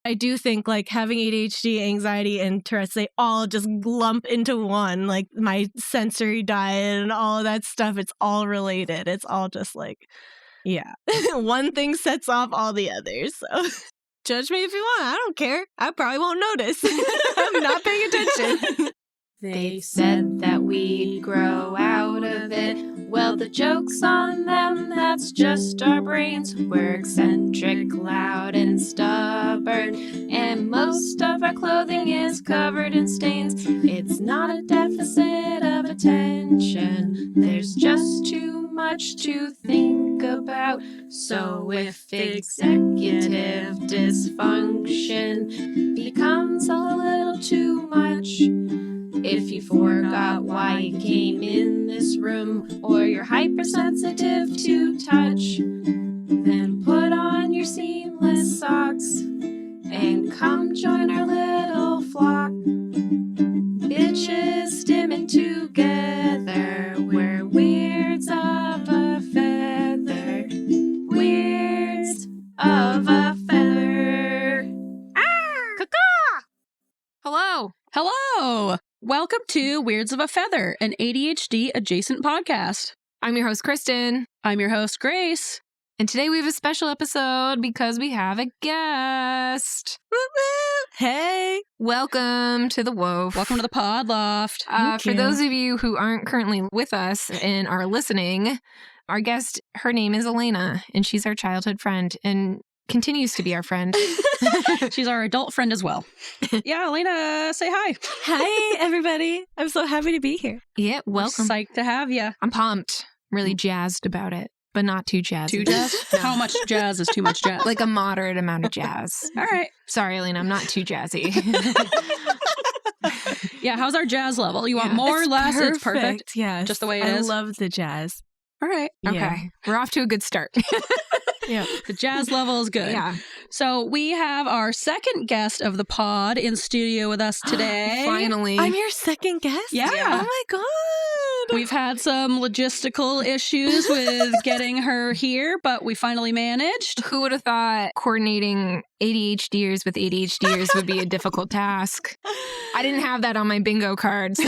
I do think like having ADHD, anxiety, and Tourette's, they all just lump into one. Like my sensory diet and all of that stuff, it's all related. It's all just like, yeah. One thing sets off all the others. So judge me if you want. I don't care. I probably won't notice. I'm not paying attention. They said that we'd grow out of it. Well, the joke's on them, that's just our brains. We're eccentric, loud, and stubborn. And most of our clothing is covered in stains. It's not a deficit of attention. There's just too much to think about. So if executive dysfunction becomes a little too much, if you forgot why you came in this room, or you're hypersensitive to touch, then put on your seamless socks and come join our little flock. Bitches stimming together, we're weirds of a feather. Weirds of a feather. Ah! Caw-caw! Hello. Hello! Welcome to Weirds of a Feather, an ADHD-Adjacent podcast. I'm your host, Kristen. I'm your host, Grace. And today we have a special episode because we have a guest. Hey. Welcome to the WOF. Welcome to the Pod Loft. For those of you who aren't currently with us and are listening, our guest, her name is Elena, and she's our childhood friend and continues to be our friend. She's our adult friend as well. Yeah, Elena, say hi. Hi, everybody. I'm so happy to be here. Yeah, welcome. Psyched to have you. I'm pumped. Really jazzed about it, but not too jazzy. Too jazz? No. How much jazz is too much jazz? Like a moderate amount of jazz. All right. Sorry, Elena, I'm not too jazzy. Yeah, how's our jazz level? You want more or less? It's perfect. Yeah. Just the way it is. I love the jazz. All right. Okay. Yeah. We're off to a good start. Yeah. The jazz level is good. Yeah. So we have our second guest of the pod in studio with us today. Finally. I'm your second guest? Yeah. Oh my God. We've had some logistical issues with getting her here, but we finally managed. Who would have thought coordinating ADHDers with ADHDers would be a difficult task? I didn't have that on my bingo cards.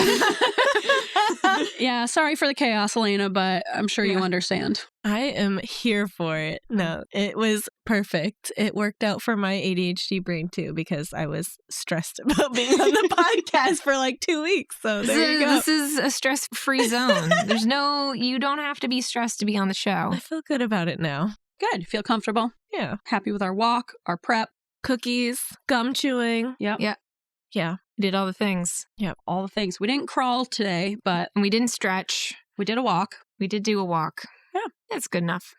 Yeah, sorry for the chaos, Elena, but I'm sure you understand. I am here for it. No, it was perfect. It worked out for my ADHD brain too, because I was stressed about being on the podcast for like 2 weeks. So there you go. This is a stress-free zone. You don't have to be stressed to be on the show. I feel good about it now. Good. Feel comfortable? Yeah. Happy with our walk, our prep. Cookies, gum chewing. Yep. Yeah. Yeah. We did all the things. Yep. All the things. We didn't crawl today, but And we didn't stretch. we did a walk. We did do a walk. Yeah. That's good enough.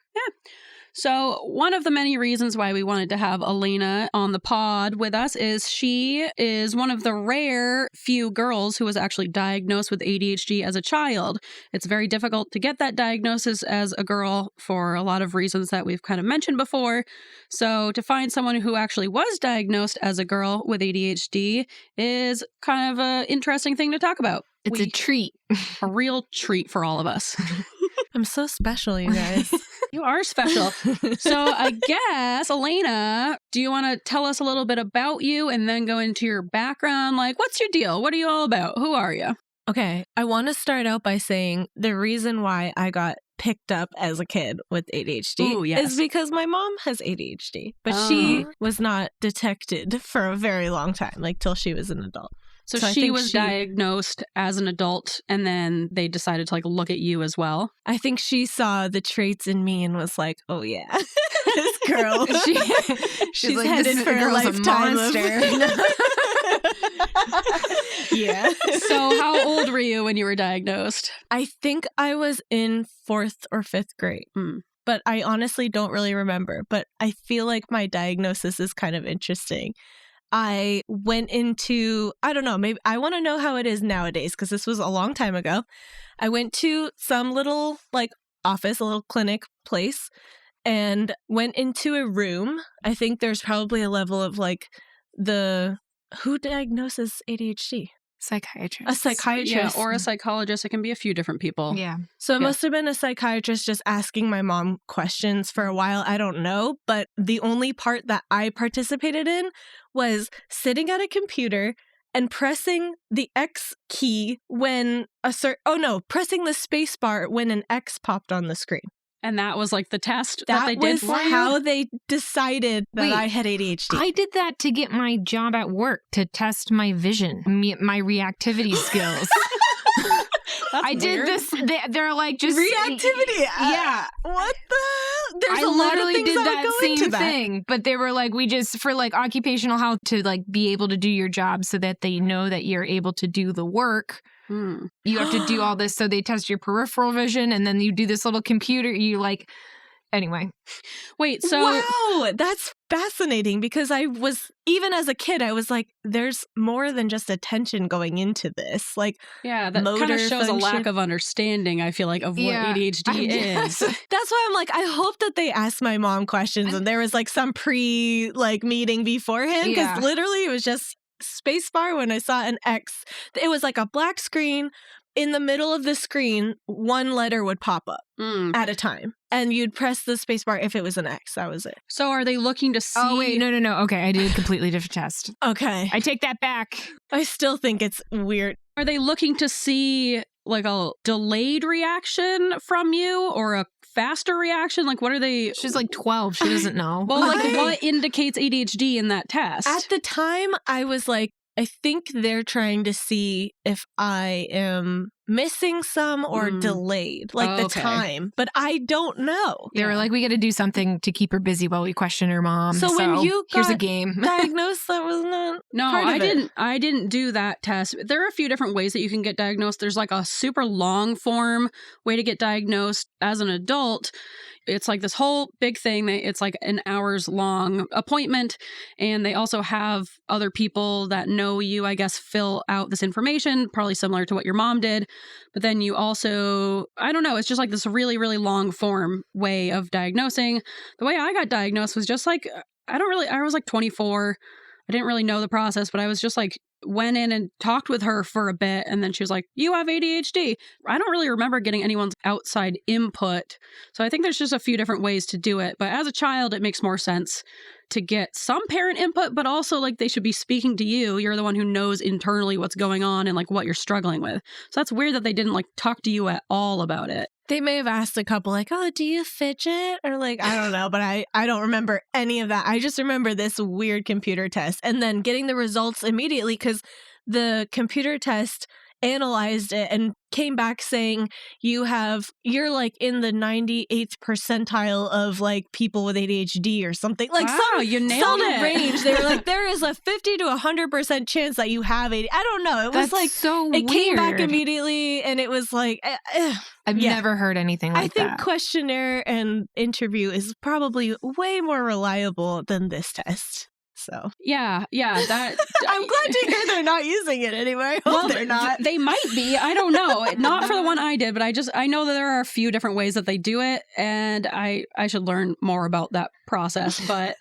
So one of the many reasons why we wanted to have Elena on the pod with us is she is one of the rare few girls who was actually diagnosed with ADHD as a child. It's very difficult to get that diagnosis as a girl for a lot of reasons that we've kind of mentioned before. So to find someone who actually was diagnosed as a girl with ADHD is kind of an interesting thing to talk about. It's a treat. A real treat for all of us. I'm so special, you guys. You are special. So I guess, Elena, do you want to tell us a little bit about you and then go into your background? Like, what's your deal? What are you all about? Who are you? Okay, I want to start out by saying the reason why I got picked up as a kid with ADHD Ooh, yes. is because my mom has ADHD, but she was not detected for a very long time, like till she was an adult. So I she think was diagnosed as an adult, and then they decided to like look at you as well. I think she saw the traits in me and was like, "Oh yeah, this girl, she's like, headed this for a girl's a lifetime monster." Yeah. So how old were you when you were diagnosed? I think I was in 4th or 5th grade. But I honestly don't really remember. But I feel like my diagnosis is kind of interesting. I went into, I don't know, maybe I want to know how it is nowadays because this was a long time ago. I went to some little like office, a little clinic place, and went into a room. I think there's probably a level of like who diagnoses ADHD? Psychiatrist. A psychiatrist. Yeah, or a psychologist. It can be a few different people. Yeah. So it must have been a psychiatrist just asking my mom questions for a while. I don't know. But the only part that I participated in was sitting at a computer and pressing the X key when pressing the space bar when an X popped on the screen. And that was like the test that they did was for you? how they decided that I had ADHD. I did that to get my job at work, to test my vision, my reactivity skills. I did this. They're like, just reactivity. Yeah. What the? There's I a lot of literally things did that that go into same that. thing, but they were like, we just, for like occupational health, to like be able to do your job so that they know that you're able to do the work. You have to do all this. So they test your peripheral vision, and then you do this little computer. You like, anyway. Wait, so. Wow, that's fascinating, because I was, even as a kid, I was like, there's more than just attention going into this. Like, yeah, that kind of shows a lack of understanding, I feel like, of what ADHD is. That's why I'm like, I hope that they asked my mom questions and there was like some meeting beforehand, because literally it was just spacebar when I saw an X. It was like a black screen. In the middle of the screen, one letter would pop up at a time. And you'd press the spacebar if it was an X. That was it. So are they looking to see... Oh, wait, no. Okay, I did a completely different test. Okay. I take that back. I still think it's weird. Are they looking to see like a delayed reaction from you or a faster reaction? Like, what are they... She's like 12. She doesn't know. Well, like, what indicates ADHD in that test? At the time, I was like, I think they're trying to see if I am missing some or delayed, like the time. But I don't know. They were like, we got to do something to keep her busy while we question her mom. So when you got here's a game. diagnosed, that was not I didn't do that test. There are a few different ways that you can get diagnosed. There's like a super long form way to get diagnosed as an adult. It's like this whole big thing. It's like an hours long appointment. And they also have other people that know you, I guess, fill out this information, probably similar to what your mom did. But then you also, I don't know, it's just like this really, really long form way of diagnosing. The way I got diagnosed was just like, I was like 24. I didn't really know the process, but I was just like, went in and talked with her for a bit, and then she was like, you have ADHD. I don't really remember getting anyone's outside input. So I think there's just a few different ways to do it. But as a child, it makes more sense to get some parent input, but also like they should be speaking to you. You're the one who knows internally what's going on and like what you're struggling with. So that's weird that they didn't like talk to you at all about it. They may have asked a couple like, oh, do you fidget? Or like, I don't know, but I don't remember any of that. I just remember this weird computer test and then getting the results immediately because the computer test analyzed it and came back saying you're like in the 98th percentile of like people with ADHD or something. Like you nailed it. Range. They were like, there is a 50 to 100% chance that you have ADHD. I don't know. It was like so it weird. Came back immediately and it was like I've never heard anything like that. I think questionnaire and interview is probably way more reliable than this test. So yeah, that I'm glad to hear they're not using it anymore. Well, they're not. They might be. I don't know. Not for the one I did, but I know that there are a few different ways that they do it, and I should learn more about that process. But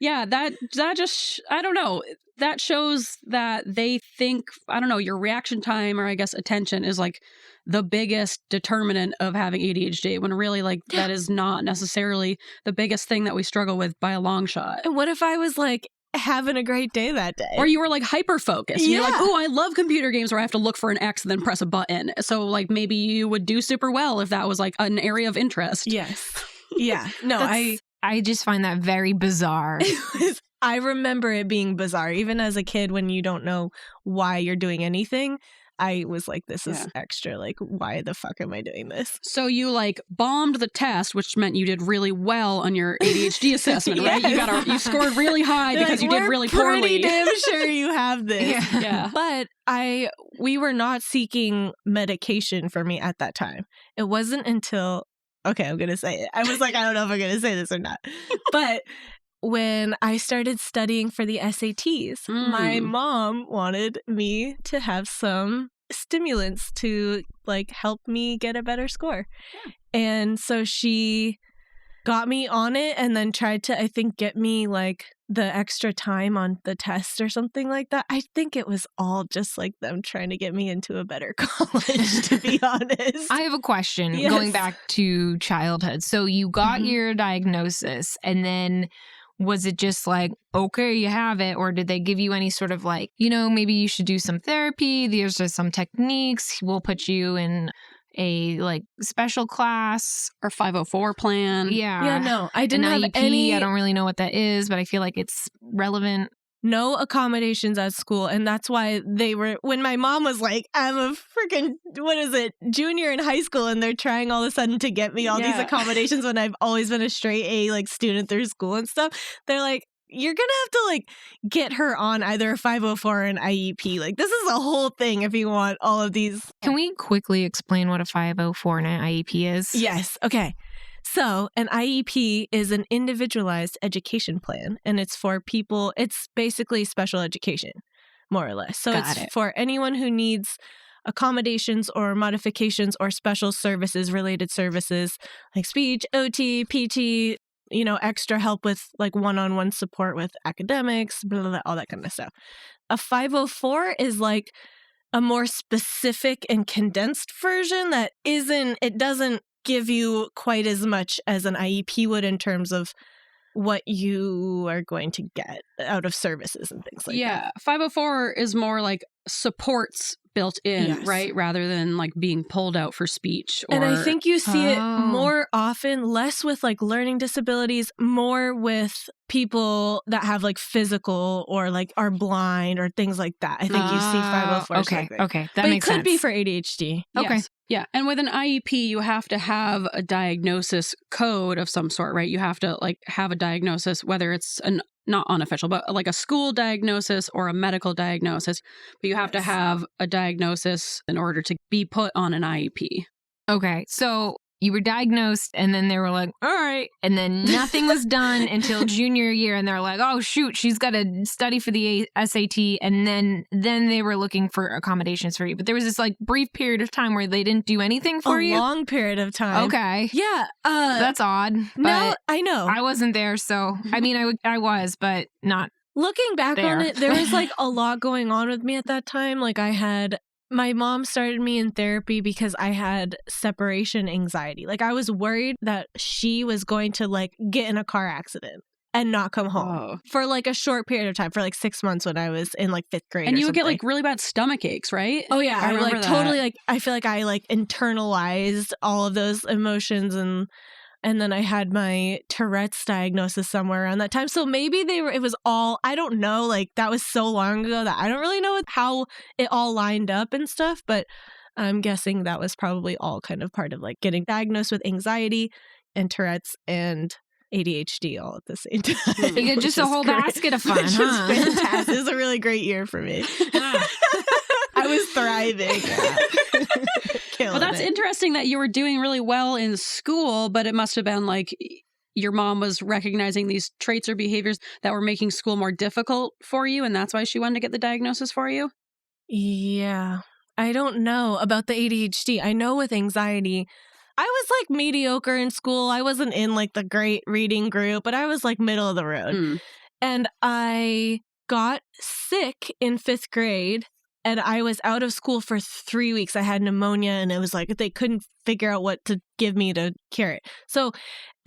yeah, that just I don't know. That shows that they think, I don't know, your reaction time or I guess attention is like the biggest determinant of having ADHD, when really like that is not necessarily the biggest thing that we struggle with by a long shot. And what if I was like having a great day that day? Or you were like hyper focused. Yeah. You're like, oh, I love computer games where I have to look for an X and then press a button. So like maybe you would do super well if that was like an area of interest. Yes. Yeah. No, I just find that very bizarre. I remember it being bizarre. Even as a kid, when you don't know why you're doing anything, I was like, this is extra. Like, why the fuck am I doing this? So you like bombed the test, which meant you did really well on your ADHD assessment, right? You scored really high because you did really poorly. Pretty damn sure you have this. Yeah. But we were not seeking medication for me at that time. It wasn't until, okay, I'm going to say it. I was like, I don't know if I'm going to say this or not. But when I started studying for the SATs, my mom wanted me to have some stimulants to like help me get a better score. Yeah. And so she got me on it and then tried to, I think, get me like the extra time on the test or something like that. I think it was all just like them trying to get me into a better college, to be honest. I have a question Yes. going back to childhood. So you got your diagnosis, and then was it just like, okay, you have it? Or did they give you any sort of like, maybe you should do some therapy. These are some techniques. We'll put you in a like special class or 504 plan. Yeah, no, I didn't have IEP, any. I don't really know what that is, but I feel like it's relevant. No accommodations at school. And that's why when my mom was like, I'm a freaking, junior in high school, and they're trying all of a sudden to get me all these accommodations when I've always been a straight A like student through school and stuff. They're like, you're going to have to like get her on either a 504 or an IEP. Like, this is a whole thing if you want all of these. Can we quickly explain what a 504 and an IEP is? Yes. Okay. So an IEP is an individualized education plan, and it's for people, it's basically special education, more or less. So it's for anyone who needs accommodations or modifications or special services, related services like speech, OT, PT, extra help with like one-on-one support with academics, blah, blah, blah, all that kind of stuff. A 504 is like a more specific and condensed version that it doesn't give you quite as much as an IEP would in terms of what you are going to get out of services and things like that. Yeah, 504 is more like supports built in, right? Rather than like being pulled out for speech. And I think you see it more often, less with like learning disabilities, more with people that have like physical or like are blind or things like that. I think you see 504. Okay. That makes sense. It could be for ADHD. Okay. Yes. Yeah. And with an IEP, you have to have a diagnosis code of some sort, right? You have to like have a diagnosis, whether it's not unofficial, but like a school diagnosis or a medical diagnosis. But you have to have a diagnosis in order to be put on an IEP. Okay. So you were diagnosed, and then they were like, all right. And then nothing was done until junior year. And they're like, oh, shoot, she's got to study for the SAT. And then they were looking for accommodations for you. But there was this like brief period of time where they didn't do anything for you. A long period of time. Okay. Yeah. That's odd. No, I know. I wasn't there. So, I mean, I was, but not. Looking back on it, there was like a lot going on with me at that time. Like my mom started me in therapy because I had separation anxiety. Like I was worried that she was going to like get in a car accident and not come home for like a short period of time, for like 6 months when I was in like 5th grade. And you would get like really bad stomach aches, right? Oh yeah. I remember like that. Totally like, I feel like I like internalized all of those emotions, and then I had my Tourette's diagnosis somewhere around that time. So maybe it was all, I don't know, like that was so long ago that I don't really know how it all lined up and stuff, but I'm guessing that was probably all kind of part of like getting diagnosed with anxiety and Tourette's and ADHD all at the same time. You get just a whole basket of fun, which was fantastic. It was a really great year for me. I was thriving. Well, that's interesting that you were doing really well in school, but it must have been like your mom was recognizing these traits or behaviors that were making school more difficult for you, and that's why she wanted to get the diagnosis for you? Yeah. I don't know about the ADHD. I know with anxiety, I was like mediocre in school. I wasn't in like the great reading group, but I was like middle of the road. And I got sick in 5th grade. And I was out of school for 3 weeks. I had pneumonia, and it was like they couldn't figure out what to give me to cure it. So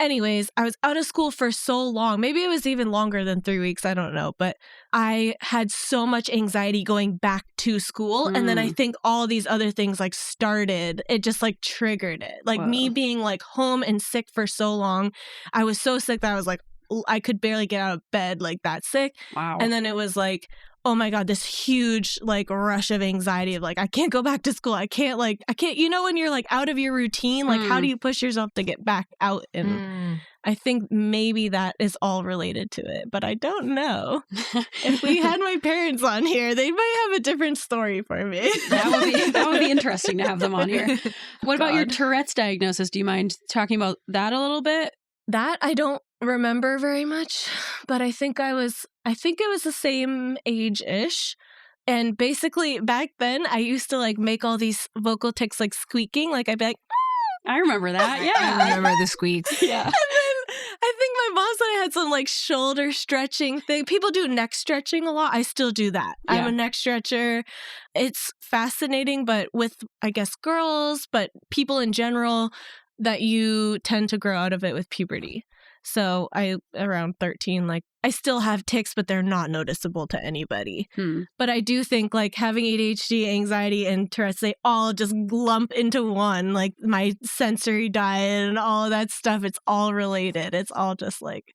anyways, I was out of school for so long. Maybe it was even longer than 3 weeks. I don't know. But I had so much anxiety going back to school. And then I think all these other things like started. It just like triggered it. Like me being like home and sick for so long. I was so sick that I was like, I could barely get out of bed, like that sick. Wow. And then it was like, oh my God, this huge like rush of anxiety of like, I can't go back to school. I can't, when you're like out of your routine, like how do you push yourself to get back out? And I think maybe that is all related to it, but I don't know. If we had my parents on here, they might have a different story for me. That would be interesting to have them on here. What about your Tourette's diagnosis? Do you mind talking about that a little bit? That I don't remember very much, but I think it was the same age-ish. And basically back then I used to like make all these vocal tics like squeaking. Like I'd be like, I remember that. Yeah. I remember the squeaks. Yeah. I think my mom said I had some like shoulder stretching thing. People do neck stretching a lot. I still do that. Yeah. I'm a neck stretcher. It's fascinating, but with, I guess, girls, but people in general, that you tend to grow out of it with puberty. So around 13, like I still have tics, but they're not noticeable to anybody. But I do think like having ADHD, anxiety, and Tourette's, they all just lump into one. Like my sensory diet and all of that stuff, it's all related. It's all just like,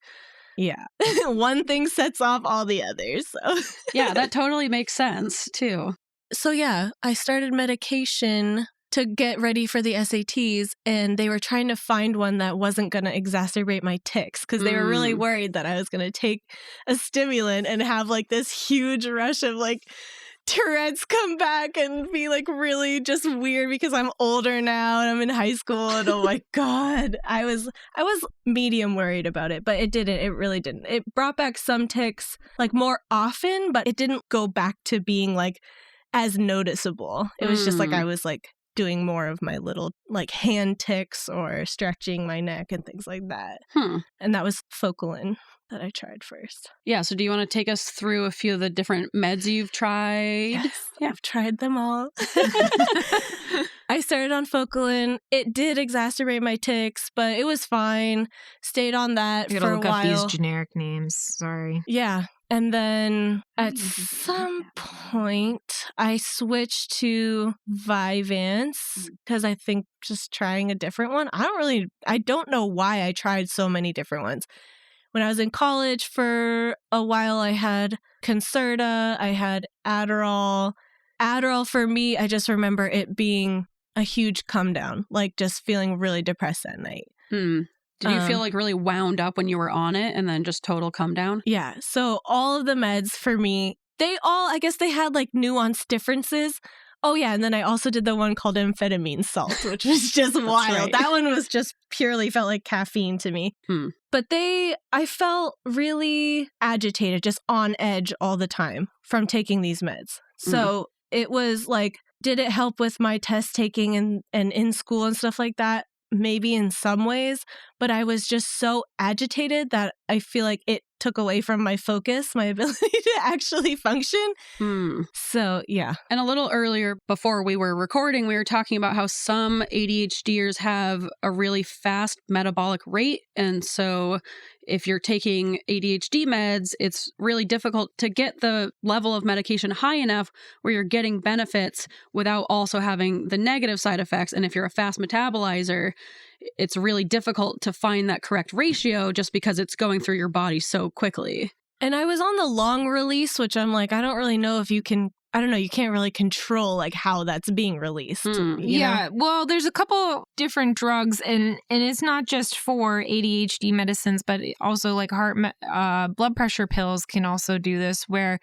yeah, one thing sets off all the others. So yeah, that totally makes sense too. So yeah, I started medication to get ready for the SATs, and they were trying to find one that wasn't going to exacerbate my tics because they were really worried that I was going to take a stimulant and have like this huge rush of like Tourette's come back and be like really just weird because I'm older now and I'm in high school and oh my God, I was medium worried about it, but it really didn't. It brought back some tics like more often, but it didn't go back to being like as noticeable. It was just like I was like doing more of my little like hand tics or stretching my neck and things like that. And that was Focalin that I tried first. Yeah. So do you want to take us through a few of the different meds you've tried? Yes, yeah. I've tried them all. I started on Focalin. It did exacerbate my tics, but it was fine. Stayed on that for a while. You gotta look up these generic names. Sorry. Yeah. And then at some point, I switched to Vyvanse because I think just trying a different one. I don't know why I tried so many different ones. When I was in college for a while, I had Concerta, I had Adderall. Adderall for me, I just remember it being a huge come down, like just feeling really depressed at night. Did you feel like really wound up when you were on it and then just total come down? Yeah. So all of the meds for me, I guess they had like nuanced differences. Oh yeah. And then I also did the one called amphetamine salt, which was just wild. Right. That one was just purely felt like caffeine to me. But I felt really agitated, just on edge all the time from taking these meds. So it was like, did it help with my test taking and in school and stuff like that? Maybe in some ways, but I was just so agitated that I feel like it took away from my focus, my ability to actually function. So, yeah. And a little earlier, before we were recording, we were talking about how some ADHDers have a really fast metabolic rate. And so if you're taking ADHD meds, it's really difficult to get the level of medication high enough where you're getting benefits without also having the negative side effects. And if you're a fast metabolizer, it's really difficult to find that correct ratio just because it's going through your body so quickly. And I was on the long release, which I'm like, I don't really know if you can, I don't know, you can't really control like how that's being released. Yeah, well, there's a couple different drugs and it's not just for ADHD medicines, but also like blood pressure pills can also do this where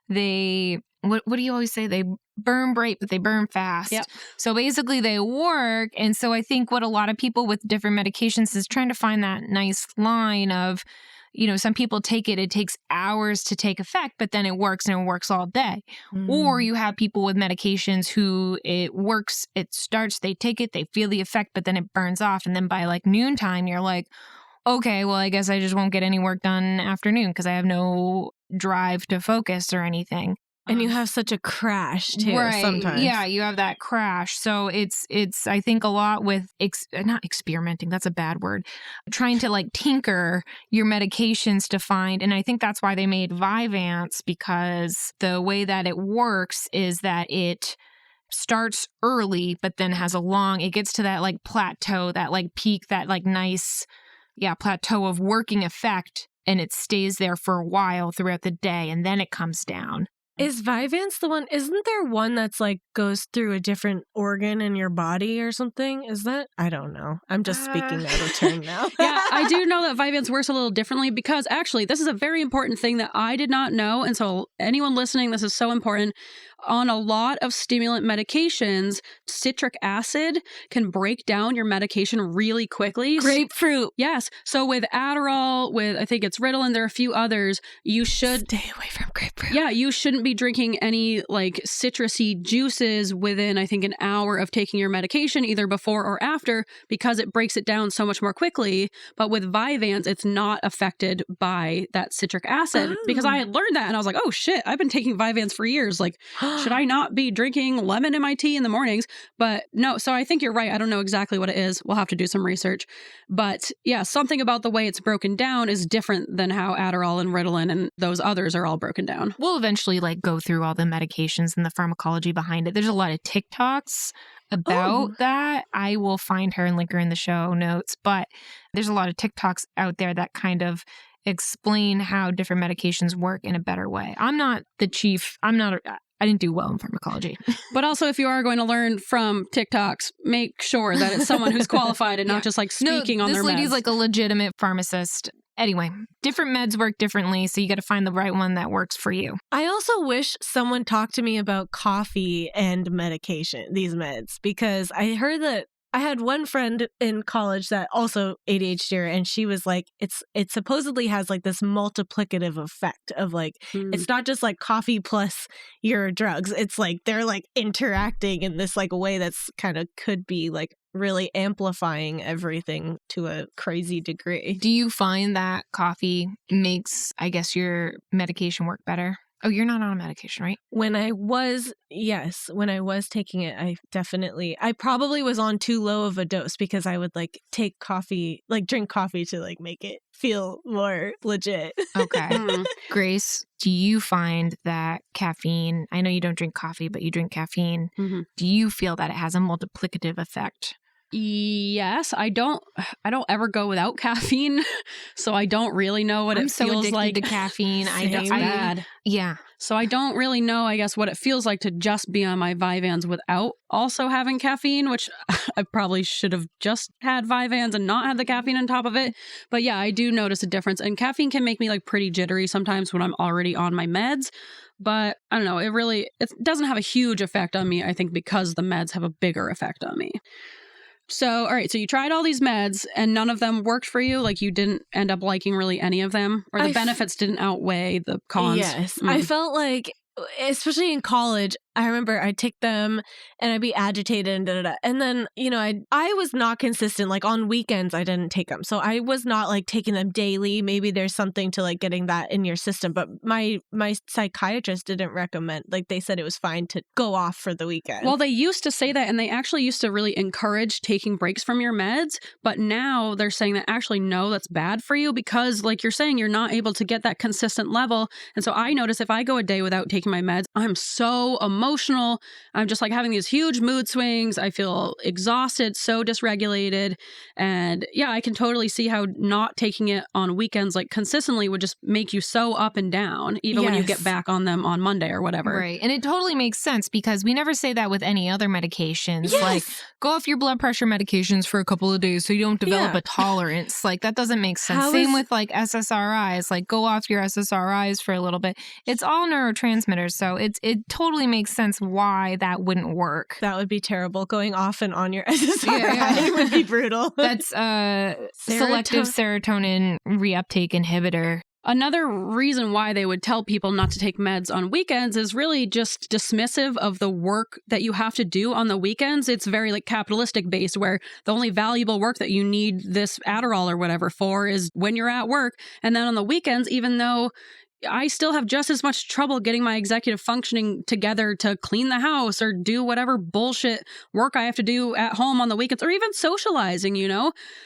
they, what do you always say? They burn bright, but they burn fast. Yep. So basically they work. And so I think what a lot of people with different medications is trying to find that nice line of, you know, some people take it takes hours to take effect, but then it works and it works all day. Or you have people with medications who it works, it starts, they take it, they feel the effect, but then it burns off. And then by like noontime, you're like, okay, well, I guess I just won't get any work done in the afternoon because I have no drive to focus or anything. And you have such a crash too, right. Sometimes. Yeah, you have that crash. So it's I think a lot with, not experimenting, that's a bad word, trying to like tinker your medications to find, and I think that's why they made Vyvanse, because the way that it works is that it starts early, but then has it gets to that like plateau, that like peak, that like nice, plateau of working effect, and it stays there for a while throughout the day, and then it comes down. Is Vyvanse the one? Isn't there one that's like goes through a different organ in your body or something? Is that? I don't know. I'm just speaking out of turn now. Yeah, I do know that Vyvanse works a little differently because actually this is a very important thing that I did not know. And so anyone listening, this is so important. On a lot of stimulant medications, citric acid can break down your medication really quickly. Grapefruit. Yes. So with Adderall, with I think it's Ritalin, there are a few others, you should stay away from grapefruit. Yeah, you shouldn't be drinking any like citrusy juices within, I think, an hour of taking your medication, either before or after, because it breaks it down so much more quickly. But with Vyvanse, it's not affected by that citric acid because I had learned that and I was like, oh shit, I've been taking Vyvanse for years. Like, should I not be drinking lemon in my tea in the mornings? But no, so I think you're right. I don't know exactly what it is. We'll have to do some research. But yeah, something about the way it's broken down is different than how Adderall and Ritalin and those others are all broken down. We'll eventually like go through all the medications and the pharmacology behind it. There's a lot of TikToks about that. I will find her and link her in the show notes. But there's a lot of TikToks out there that kind of explain how different medications work in a better way. I didn't do well in pharmacology. But also, if you are going to learn from TikToks, make sure that it's someone who's qualified and not just like speaking on their meds. This lady's like a legitimate pharmacist. Anyway, different meds work differently, so you got to find the right one that works for you. I also wish someone talked to me about coffee and medication, these meds, because I heard that I had one friend in college that also ADHD, and she was like, it supposedly has like this multiplicative effect of like, it's not just like coffee plus your drugs. It's like they're like interacting in this like way that's kind of could be like really amplifying everything to a crazy degree. Do you find that coffee makes, I guess, your medication work better? Oh, you're not on a medication, right? When I was taking it, I probably was on too low of a dose because I would like take coffee, like drink coffee to like make it feel more legit. Okay. Grace, do you find that caffeine, I know you don't drink coffee, but you drink caffeine. Do you feel that it has a multiplicative effect? Yes, I don't ever go without caffeine, so I don't really know what it feels like to caffeine. Yeah. So I don't really know, I guess, what it feels like to just be on my Vyvanse without also having caffeine, which I probably should have just had Vyvanse and not had the caffeine on top of it. But yeah, I do notice a difference. And caffeine can make me like pretty jittery sometimes when I'm already on my meds. But I don't know, it doesn't have a huge effect on me, I think, because the meds have a bigger effect on me. So, all right, so you tried all these meds and none of them worked for you? Like you didn't end up liking really any of them? Or the benefits didn't outweigh the cons? Yes. I felt like, especially in college, I remember I'd take them and I'd be agitated and da-da-da. And then, I was not consistent. Like on weekends, I didn't take them. So I was not like taking them daily. Maybe there's something to like getting that in your system. But my psychiatrist didn't recommend, like they said it was fine to go off for the weekend. Well, they used to say that, and they actually used to really encourage taking breaks from your meds. But now they're saying that actually, no, that's bad for you because like you're saying, you're not able to get that consistent level. And so I notice if I go a day without taking my meds, I'm so emotional. I'm just like having these huge mood swings. I feel exhausted, so dysregulated. And yeah, I can totally see how not taking it on weekends like consistently would just make you so up and down, even when you get back on them on Monday or whatever. Right. And it totally makes sense because we never say that with any other medications. Yes. Like go off your blood pressure medications for a couple of days so you don't develop a tolerance. Like that doesn't make sense. Same with like SSRIs, like go off your SSRIs for a little bit. It's all neurotransmitters. So it totally makes sense why that wouldn't work. That would be terrible. Going off and on your SSRI would be brutal. That's selective serotonin reuptake inhibitor. Another reason why they would tell people not to take meds on weekends is really just dismissive of the work that you have to do on the weekends. It's very like capitalistic based where the only valuable work that you need this Adderall or whatever for is when you're at work. And then on the weekends, even though I still have just as much trouble getting my executive functioning together to clean the house or do whatever bullshit work I have to do at home on the weekends or even socializing,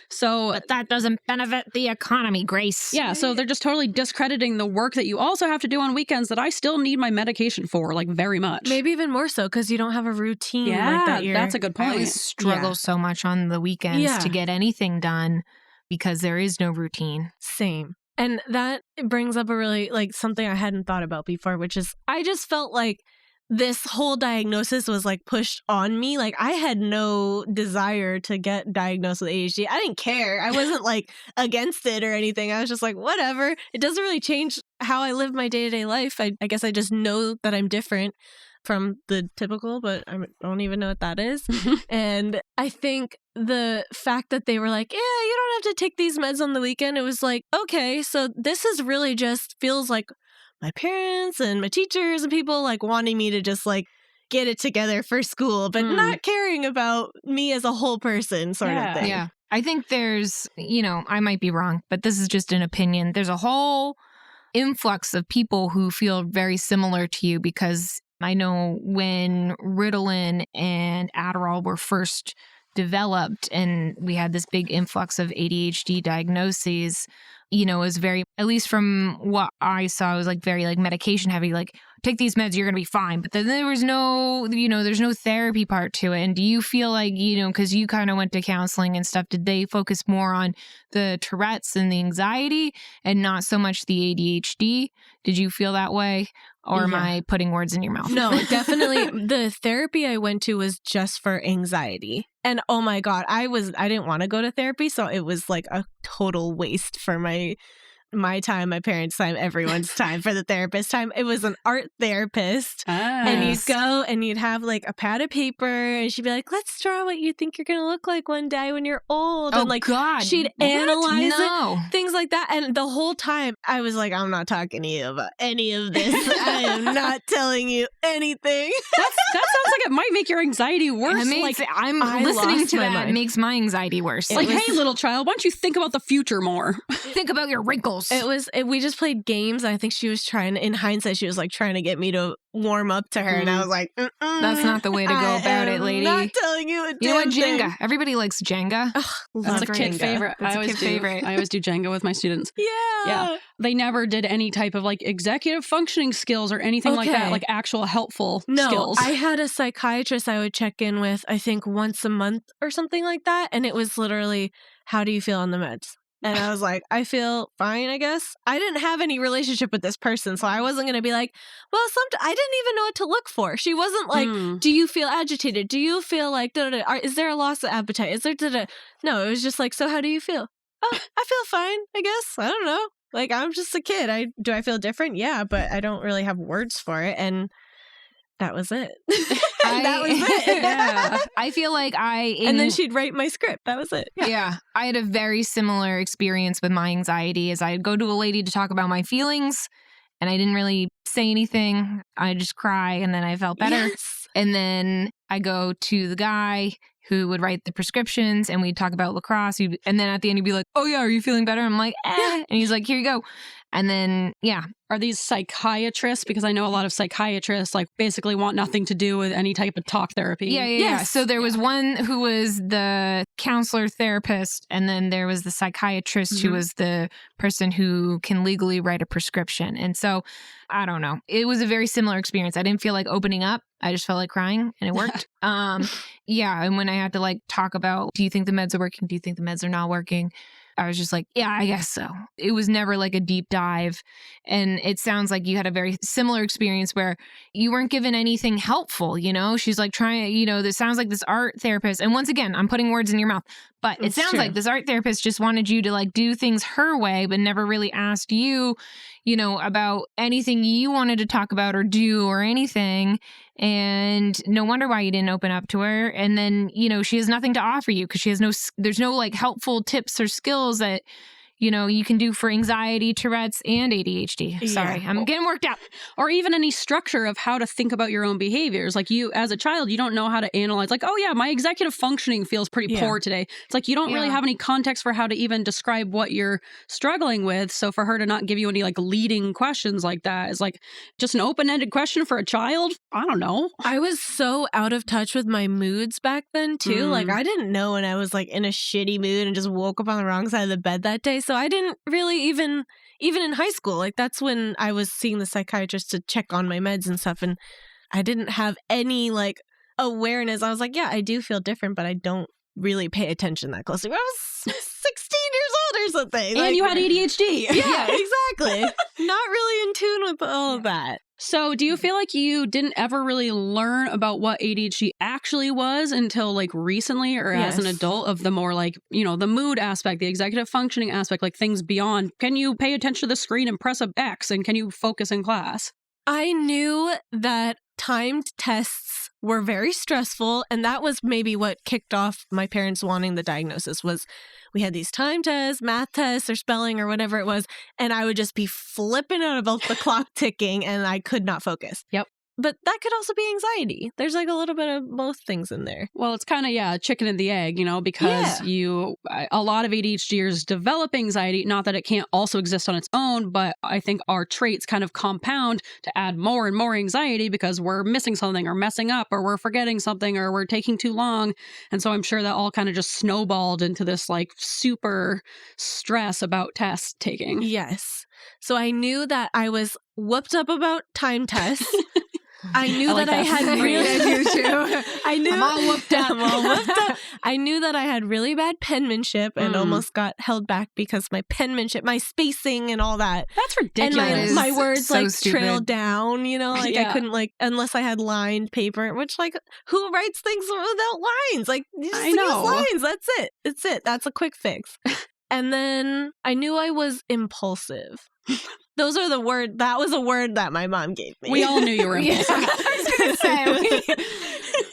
So, but that doesn't benefit the economy, Grace. Yeah, so they're just totally discrediting the work that you also have to do on weekends that I still need my medication for, like very much. Maybe even more so because you don't have a routine like that. That's a good point. I always struggle so much on the weekends to get anything done because there is no routine. Same. And that brings up a really, like, something I hadn't thought about before, which is I just felt like this whole diagnosis was, like, pushed on me. Like, I had no desire to get diagnosed with ADHD. I didn't care. I wasn't, like, against it or anything. I was just like, whatever. It doesn't really change how I live my day-to-day life. I guess I just know that I'm different from the typical, but I don't even know what that is. And I think the fact that they were like, yeah, you don't have to take these meds on the weekend. It was like, okay, so this is really just feels like my parents and my teachers and people like wanting me to just like get it together for school, but not caring about me as a whole person sort of thing. Yeah. I think there's, I might be wrong, but this is just an opinion. There's a whole influx of people who feel very similar to you, because I know when Ritalin and Adderall were first developed and we had this big influx of ADHD diagnoses, it was very, at least from what I saw, it was like very like medication heavy, like take these meds, you're going to be fine. But then there was no, there's no therapy part to it. And do you feel like, because you kind of went to counseling and stuff, did they focus more on the Tourette's and the anxiety and not so much the ADHD? Did you feel that way? Or am I putting words in your mouth? No, definitely. The therapy I went to was just for anxiety. And oh my God, I didn't want to go to therapy. So it was like a total waste for my time, my parents' time, everyone's time, for the therapist time. It was an art therapist. And you'd go and you'd have like a pad of paper and she'd be like, let's draw what you think you're going to look like one day when you're old. Oh, and like, God. she'd analyze it, things like that. And the whole time I was like, I'm not talking to you about any of this. I am not telling you anything. That sounds like it might make your anxiety worse. I'm listening to that. It makes my anxiety worse. Hey, little child, why don't you think about the future more? Think about your wrinkles. We just played games. I think she was in hindsight, she was like trying to get me to warm up to her. And I was like, that's not the way to go about it, lady. I'm not telling you a You know what, Jenga. Everybody likes Jenga. That's a kid favorite. I always do Jenga with my students. Yeah. They never did any type of like executive functioning skills or anything like that, like actual helpful skills. I had a psychiatrist I would check in with, I think once a month or something like that. And it was literally, how do you feel on the meds? And I was like, I feel fine, I guess. I didn't have any relationship with this person, so I wasn't going to be like, well, I didn't even know what to look for. She wasn't like, do you feel agitated? Do you feel like, is there a loss of appetite? Is there, No, it was just like, so how do you feel? Oh, I feel fine, I guess. I don't know. Like, I'm just a kid. Do I feel different? Yeah, but I don't really have words for it. And that was it. That was it. Yeah. I feel like and then she'd write my script. That was it. Yeah. I had a very similar experience with my anxiety, as I'd go to a lady to talk about my feelings and I didn't really say anything. I just cry and then I felt better. Yes. And then I go to the guy who would write the prescriptions and we'd talk about lacrosse. And then at the end he'd be like, oh yeah, are you feeling better? I'm like, eh. And he's like, here you go. And then, yeah. Are these psychiatrists? Because I know a lot of psychiatrists like basically want nothing to do with any type of talk therapy. Yeah. So there was one who was the counselor therapist, and then there was the psychiatrist who was the person who can legally write a prescription. And so, I don't know. It was a very similar experience. I didn't feel like opening up. I just felt like crying, and it worked. Yeah. And when I had to like talk about, do you think the meds are working? Do you think the meds are not working? I was just like, yeah, I guess so. It was never like a deep dive. And it sounds like you had a very similar experience where you weren't given anything helpful, She's like trying, this sounds like this art therapist. And once again, I'm putting words in your mouth, but it sounds like this art therapist just wanted you to like do things her way, but never really asked you, about anything you wanted to talk about or do or anything. And no wonder why you didn't open up to her. And then, she has nothing to offer you because there's no like helpful tips or skills that, you can do for anxiety, Tourette's, and ADHD. Sorry, I'm getting worked out. Or even any structure of how to think about your own behaviors. Like you, as a child, you don't know how to analyze. Like, oh yeah, my executive functioning feels pretty poor today. It's like you don't really have any context for how to even describe what you're struggling with. So for her to not give you any like leading questions like that is like just an open-ended question for a child. I don't know. I was so out of touch with my moods back then too. Like I didn't know when I was like in a shitty mood and just woke up on the wrong side of the bed that day. So I didn't really even in high school, like that's when I was seeing the psychiatrist to check on my meds and stuff. And I didn't have any like awareness. I was like, yeah, I do feel different, but I don't really pay attention that closely. I was 16 years old or something. And you had ADHD. Yeah, exactly. Not really in tune with all of that. So do you feel like you didn't ever really learn about what ADHD actually was until like recently or as an adult, of the more like, the mood aspect, the executive functioning aspect, like things beyond, can you pay attention to the screen and press a X and can you focus in class? I knew that timed tests were very stressful, and that was maybe what kicked off my parents wanting the diagnosis. Was we had these time tests, math tests, or spelling or whatever it was. And I would just be flipping out about the clock ticking and I could not focus. Yep. But that could also be anxiety. There's like a little bit of both things in there. Well, it's kind of, chicken and the egg, because a lot of ADHDers develop anxiety, not that it can't also exist on its own, but I think our traits kind of compound to add more and more anxiety because we're missing something or messing up or we're forgetting something or we're taking too long. And so I'm sure that all kind of just snowballed into this like super stress about test taking. Yes. So I knew that I was whooped up about time tests. I knew that I had really I'm all whooped up. I knew that I had really bad penmanship and almost got held back because my penmanship, my spacing and all that. That's ridiculous. And my words so trailed down, I couldn't unless I had lined paper, which who writes things without lines? You just use lines. That's it. It's it. That's a quick fix. And then I knew I was impulsive. Those are the word. That was a word that my mom gave me. We all knew you were impulsive. I was going to say.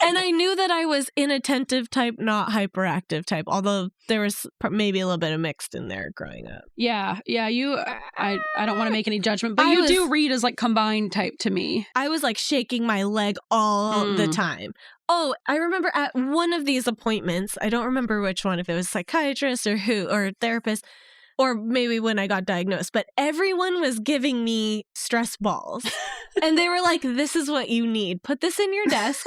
And I knew that I was inattentive type, not hyperactive type, although there was maybe a little bit of mixed in there growing up. Yeah. I don't want to make any judgment, but you do read as combined type to me. I was shaking my leg all the time. Oh, I remember at one of these appointments, I don't remember which one, if it was psychiatrist or therapist, or maybe when I got diagnosed, but everyone was giving me stress balls. And they were like, this is what you need. Put this in your desk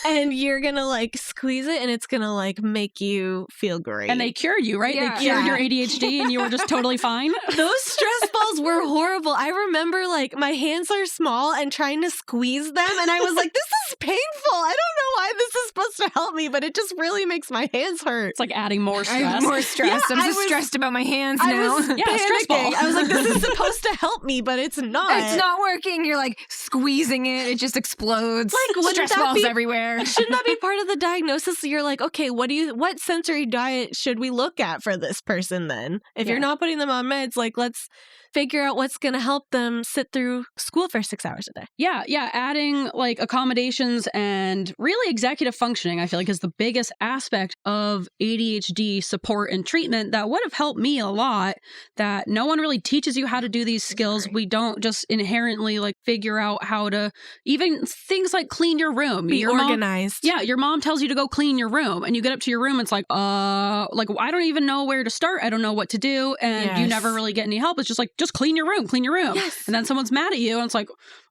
and you're going to squeeze it and it's going to make you feel great. And they cured you, right? Yeah. They cured your ADHD and you were just totally fine. Those stress balls were horrible. I remember my hands are small and trying to squeeze them. And I was like, this is painful. I don't know why this is supposed to help me, but it just really makes my hands hurt. It's like adding more stress. I have more stress. Yeah, I'm so stressed about my hands now. I was stress ball. I was like, this is supposed to help me, but it's not. It's not working. You're squeezing it. It just explodes. Wouldn't stress that balls be, everywhere. Shouldn't that be part of the diagnosis? You're like, okay, what sensory diet should we look at for this person then? If you're not putting them on meds, let's figure out what's going to help them sit through school for 6 hours a day. Yeah. Adding accommodations and really executive functioning, I feel is the biggest aspect of ADHD support and treatment that would have helped me a lot, that no one really teaches you how to do these skills. We don't just inherently figure out how to, even things like clean your room. Be organized. Your mom tells you to go clean your room and you get up to your room and it's I don't even know where to start. I don't know what to do. And you never really get any help. It's just clean your room. Yes. And then someone's mad at you and it's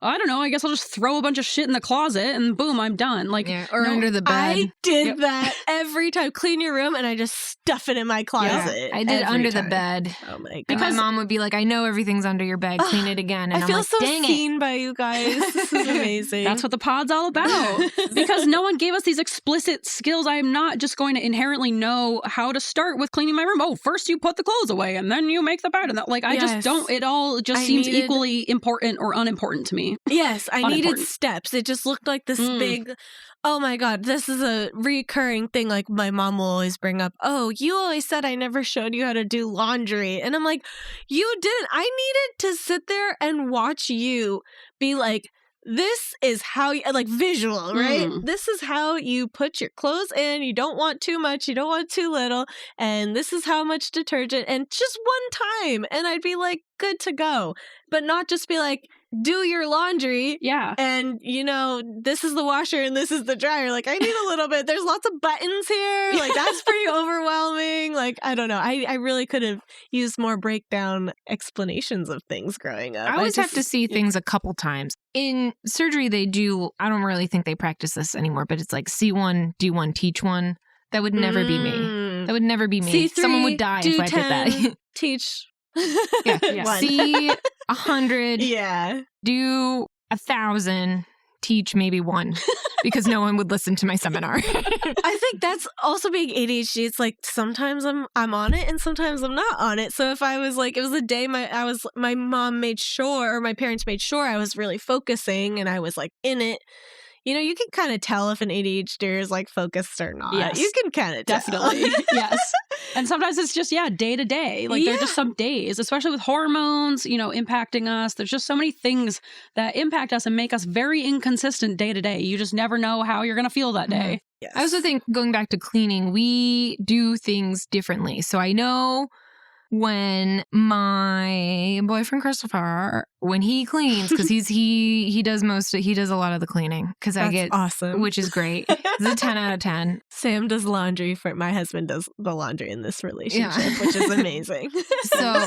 I don't know, I guess I'll just throw a bunch of shit in the closet and boom, I'm done. Or under the bed. I did that every time. Clean your room and I just stuff it in my closet. Yeah, I did under the bed. Oh my God. Because my mom would be like, I know everything's under your bed. Clean it again. And I feel so dang seen by you guys. This is amazing. That's what the pod's all about. Because no one gave us these explicit skills. I am not just going to inherently know how to start with cleaning my room. Oh, first you put the clothes away and then you make the bed. And that, I just don't, it all just seems equally important or unimportant to me. Yes, I needed steps. It just looked like this big, oh my God, this is a recurring thing. My mom will always bring up, oh, you always said I never showed you how to do laundry. And I'm like, you didn't. I needed to sit there and watch you be this is how you, visual, right? This is how you put your clothes in. You don't want too much. You don't want too little. And this is how much detergent. And just one time. And I'd be good to go. But not just be do your laundry. Yeah. And, this is the washer and this is the dryer. I need a little bit. There's lots of buttons here. That's pretty overwhelming. I don't know. I really could have used more breakdown explanations of things growing up. I always have to see things a couple times. In surgery, they do, I don't really think they practice this anymore, but it's see one, do one, teach one. That would never be me. That would never be me. C3, someone would die if I did that. Teach. See 100. Yeah. Do 1,000. Teach maybe one, because no one would listen to my seminar. I think that's also being ADHD. It's sometimes I'm on it and sometimes I'm not on it. So if I was it was a day my mom made sure, or my parents made sure I was really focusing and I was in it. You can kind of tell if an ADHD is focused or not. Yes. You can kind of tell. Definitely. Yes. And sometimes it's just, day to day. There are just some days, especially with hormones, impacting us. There's just so many things that impact us and make us very inconsistent day to day. You just never know how you're going to feel that day. Yes. I also think going back to cleaning, we do things differently. So I know when my boyfriend Christopher, when he cleans, because he does a lot of the cleaning, because I get awesome, which is great. It's a 10 out of 10. Sam does laundry for my husband does the laundry in this relationship, which is amazing. So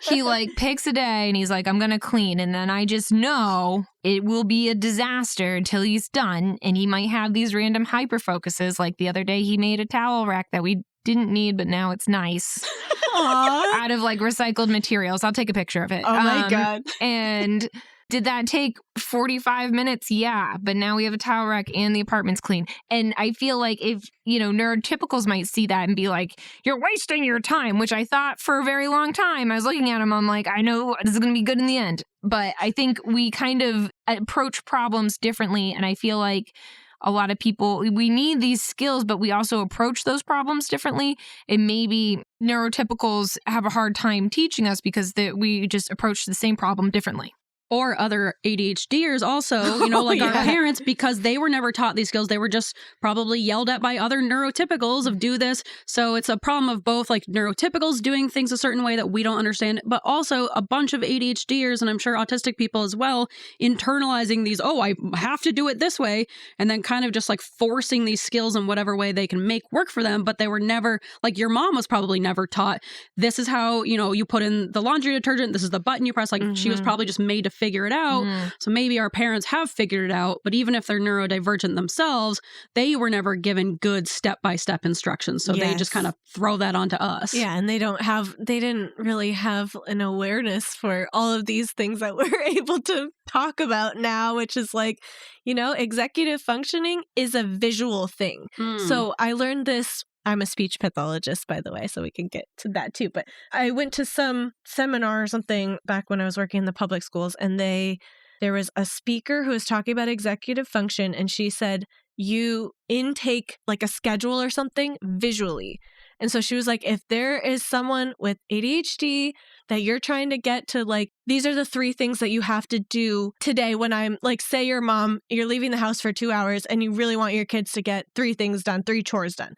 he like picks a day and he's like, I'm gonna clean, and then I just know it will be a disaster until he's done, and he might have these random hyper focuses. Like the other day, he made a towel rack that we didn't need, but now it's nice. Out of like recycled materials. I'll take a picture of it. Oh my God. And did that take 45 minutes? Yeah. But now we have a towel rack and the apartment's clean. And I feel like if, neurotypicals might see that and be like, you're wasting your time, which I thought for a very long time. I was looking at him, I'm like, I know this is going to be good in the end. But I think we kind of approach problems differently. And I feel like a lot of people, we need these skills, but we also approach those problems differently. And maybe neurotypicals have a hard time teaching us because we just approach the same problem differently. Or other ADHDers also, our parents, because they were never taught these skills. They were just probably yelled at by other neurotypicals of do this. So it's a problem of both like neurotypicals doing things a certain way that we don't understand, but also a bunch of ADHDers, and I'm sure autistic people as well, internalizing these, I have to do it this way, and then kind of just like forcing these skills in whatever way they can make work for them. But they were never, like your mom was probably never taught, this is how, you put in the laundry detergent, this is the button you press. Like she was probably just made to figure it out. So maybe our parents have figured it out, but even if they're neurodivergent themselves, they were never given good step-by-step instructions. So they just kind of throw that onto us. Yeah, and they didn't really have an awareness for all of these things that we're able to talk about now, which is like, executive functioning is a visual thing. So I learned this. I'm a speech pathologist, by the way, so we can get to that too. But I went to some seminar or something back when I was working in the public schools, and there was a speaker who was talking about executive function, and she said, you intake like a schedule or something visually. And so she was like, if there is someone with ADHD that you're trying to get to, like, these are the 3 things that you have to do today when I'm like, say your mom, you're leaving the house for 2 hours and you really want your kids to get 3 things done, 3 chores done.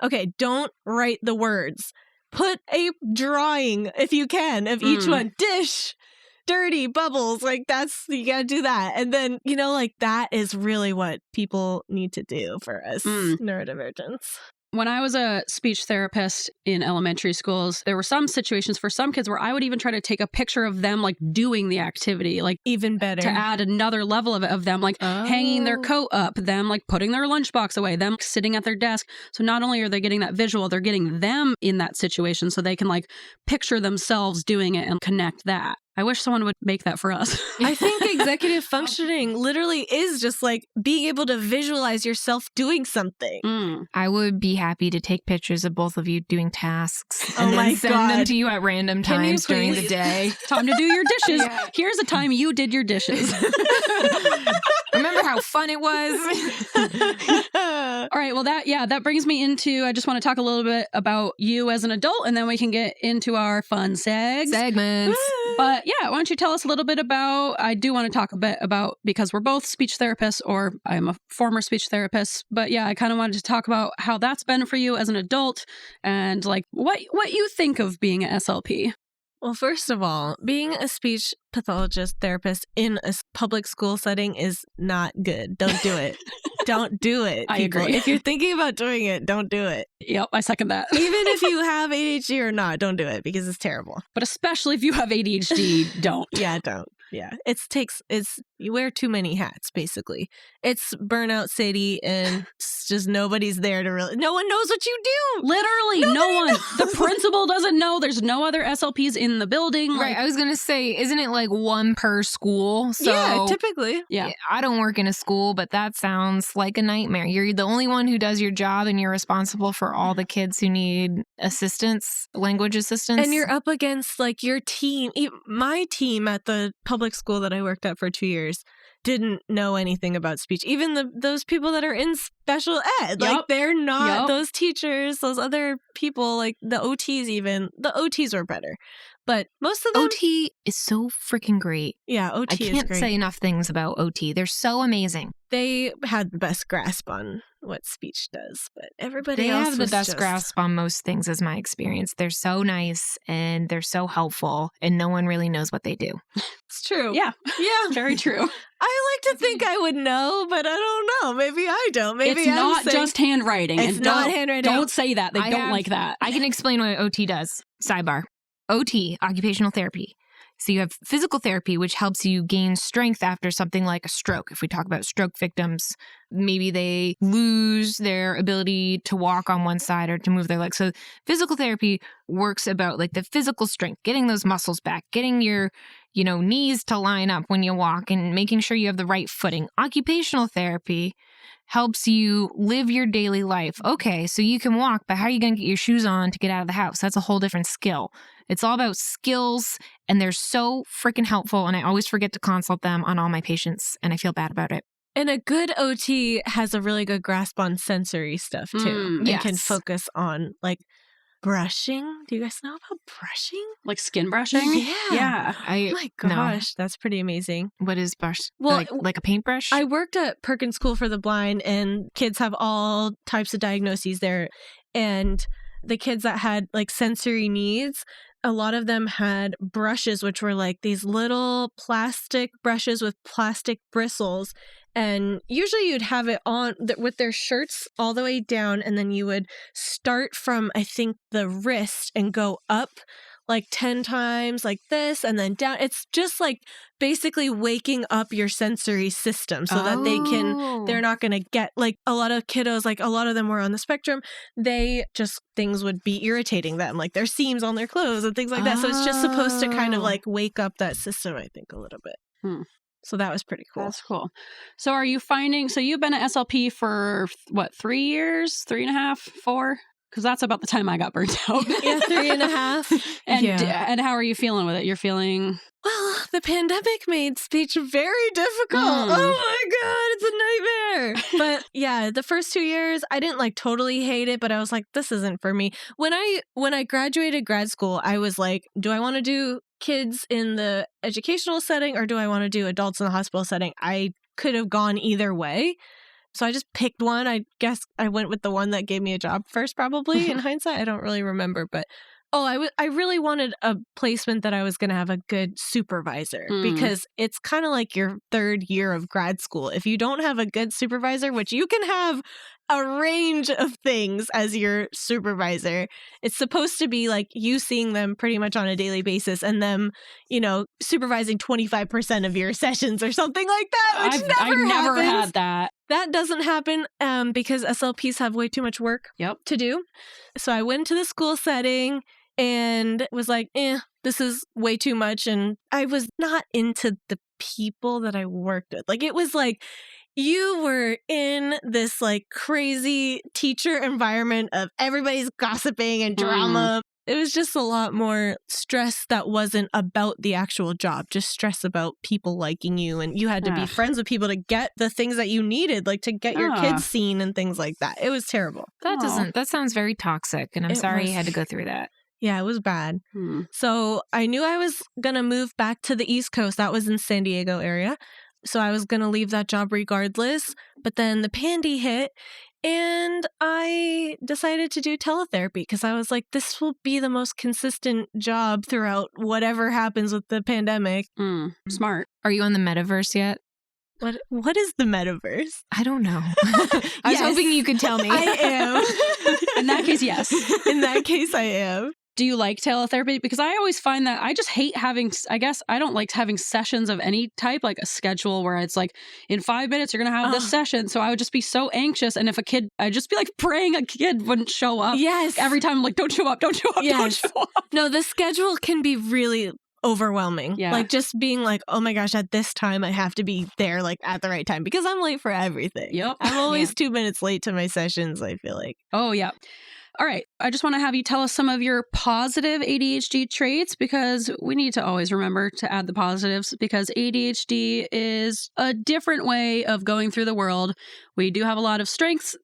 Okay, don't write the words. Put a drawing, if you can, of each one. Dish, dirty, bubbles, like you gotta do that. And then, like that is really what people need to do for us neurodivergents. When I was a speech therapist in elementary schools, there were some situations for some kids where I would even try to take a picture of them like doing the activity, like even better, to add another level of them like hanging their coat up, them like putting their lunchbox away, them sitting at their desk. So not only are they getting that visual, they're getting them in that situation so they can like picture themselves doing it and connect that. I wish someone would make that for us. I think executive functioning literally is just like being able to visualize yourself doing something. I would be happy to take pictures of both of you doing tasks and then send them to you at random times during the day. Time to do your dishes. Here's a time you did your dishes. Remember how fun it was? All right. Well, that brings me into, I just want to talk a little bit about you as an adult, and then we can get into our fun segments. But yeah, why don't you tell us a little bit about, I do want to talk a bit about, because we're both speech therapists, or I'm a former speech therapist, but yeah, I kind of wanted to talk about how that's been for you as an adult and like what you think of being an SLP. Well, first of all, being a speech pathologist therapist in a public school setting is not good. Don't do it. Don't do it, people. I agree. If you're thinking about doing it, don't do it. Yep, I second that. Even if you have ADHD or not, don't do it because it's terrible. But especially if you have ADHD, don't. Yeah, don't. Yeah. You wear too many hats, basically. It's burnout city, and it's just nobody's there to really, no one knows what you do. Literally, no one. The principal doesn't know. There's no other SLPs in the building. Right. I was going to say, isn't it like one per school? So yeah, typically. Yeah. I don't work in a school, but that sounds like a nightmare. You're the only one who does your job, and you're responsible for all the kids who need assistance, language assistance. And you're up against like your team. My team at the public school that I worked at for 2 years didn't know anything about speech. Even those people that are in special ed, like they're not those teachers, those other people, like the OTs even. The OTs were better. But most of them... OT is so freaking great. Yeah, OT is great. I can't say enough things about OT. They're so amazing. They had the best grasp on what speech does, but everybody They else have the was best just... grasp on most things, is my experience. They're so nice and they're so helpful, and no one really knows what they do. It's true. Yeah. Yeah. Very true. I like to think I would know, but I don't know. Maybe I don't. Maybe It's I'm not saying... just handwriting. It's and not don't, handwriting. Don't say that. They don't have- like that. I can explain what OT does. Sidebar. OT, occupational therapy. So you have physical therapy, which helps you gain strength after something like a stroke. If we talk about stroke victims, maybe they lose their ability to walk on one side or to move their legs. So physical therapy works about like the physical strength, getting those muscles back, getting your, knees to line up when you walk and making sure you have the right footing. Occupational therapy helps you live your daily life. Okay, so you can walk, but how are you going to get your shoes on to get out of the house? That's a whole different skill. It's all about skills, and they're so freaking helpful, and I always forget to consult them on all my patients, and I feel bad about it. And a good OT has a really good grasp on sensory stuff, too. yes. It can focus on, like, brushing. Do you guys know about brushing? Like skin brushing? Yeah. Yeah. Oh my gosh, that's pretty amazing. What is brush? Well, like a paintbrush? I worked at Perkins School for the Blind, and kids have all types of diagnoses there. And the kids that had like sensory needs, a lot of them had brushes, which were like these little plastic brushes with plastic bristles. And usually you'd have it on with their shirts all the way down. And then you would start from, I think, the wrist and go up like 10 times like this and then down. It's just like basically waking up your sensory system so that they're not going to get like a lot of kiddos, like a lot of them were on the spectrum. Things would be irritating them, like their seams on their clothes and things like that. So it's just supposed to kind of like wake up that system, I think, a little bit. So that was pretty cool. That's cool. So are you finding, so you've been at SLP for what, 3 years, 3.5, 4? Because that's about the time I got burnt out. Yeah, 3.5. And how are you feeling with it? You're feeling... Well, the pandemic made speech very difficult. Oh my God, it's a nightmare. But yeah, the first 2 years, I didn't like totally hate it, but I was like, this isn't for me. When I graduated grad school, I was like, do I want to do kids in the educational setting or do I want to do adults in the hospital setting? I could have gone either way. So I just picked one. I guess I went with the one that gave me a job first, probably, in hindsight. I don't really remember. But, I really wanted a placement that I was going to have a good supervisor because it's kind of like your third year of grad school. If you don't have a good supervisor, which you can have a range of things as your supervisor, it's supposed to be like you seeing them pretty much on a daily basis and them, supervising 25% of your sessions or something like that, which I've never had that. That doesn't happen because SLPs have way too much work to do. So I went to the school setting and was like, this is way too much. And I was not into the people that I worked with. Like, it was like you were in this like crazy teacher environment of everybody's gossiping and drama. It was just a lot more stress that wasn't about the actual job, just stress about people liking you. And you had to be friends with people to get the things that you needed, like to get your kids seen and things like that. It was terrible. That sounds very toxic. And I'm sorry you had to go through that. Yeah, it was bad. So I knew I was going to move back to the East Coast. That was in San Diego area. So I was going to leave that job regardless. But then the pandy hit. And I decided to do teletherapy because I was like, this will be the most consistent job throughout whatever happens with the pandemic. Smart. Are you on the metaverse yet? What is the metaverse? I don't know. I was hoping you could tell me. I am. In that case, yes. In that case, I am. Do you like teletherapy? Because I always find that I just hate having, I don't like having sessions of any type, like a schedule where it's like, in 5 minutes, you're going to have this session. So I would just be so anxious. And if a kid, I'd just be like praying a kid wouldn't show up. Yes. Every time I'm like, don't show up, don't show up, don't show up. No, the schedule can be really overwhelming. Yeah. Like just being like, oh my gosh, at this time I have to be there like at the right time because I'm late for everything. Yep. I'm always 2 minutes late to my sessions, I feel like. Oh, yeah. All right. I just want to have you tell us some of your positive ADHD traits because we need to always remember to add the positives because ADHD is a different way of going through the world. We do have a lot of strengths.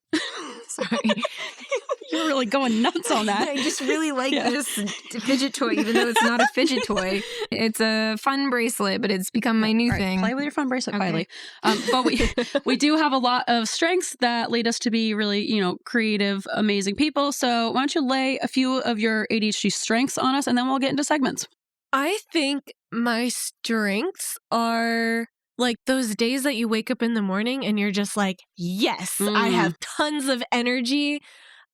Sorry. You're really going nuts on that. I just really like this fidget toy, even though it's not a fidget toy. It's a fun bracelet, but it's become my new thing. Play with your fun bracelet, Kylie. But we do have a lot of strengths that lead us to be really, creative, amazing people. So why don't you lay a few of your ADHD strengths on us, and then we'll get into segments. I think my strengths are like those days that you wake up in the morning and you're just like, yes, I have tons of energy.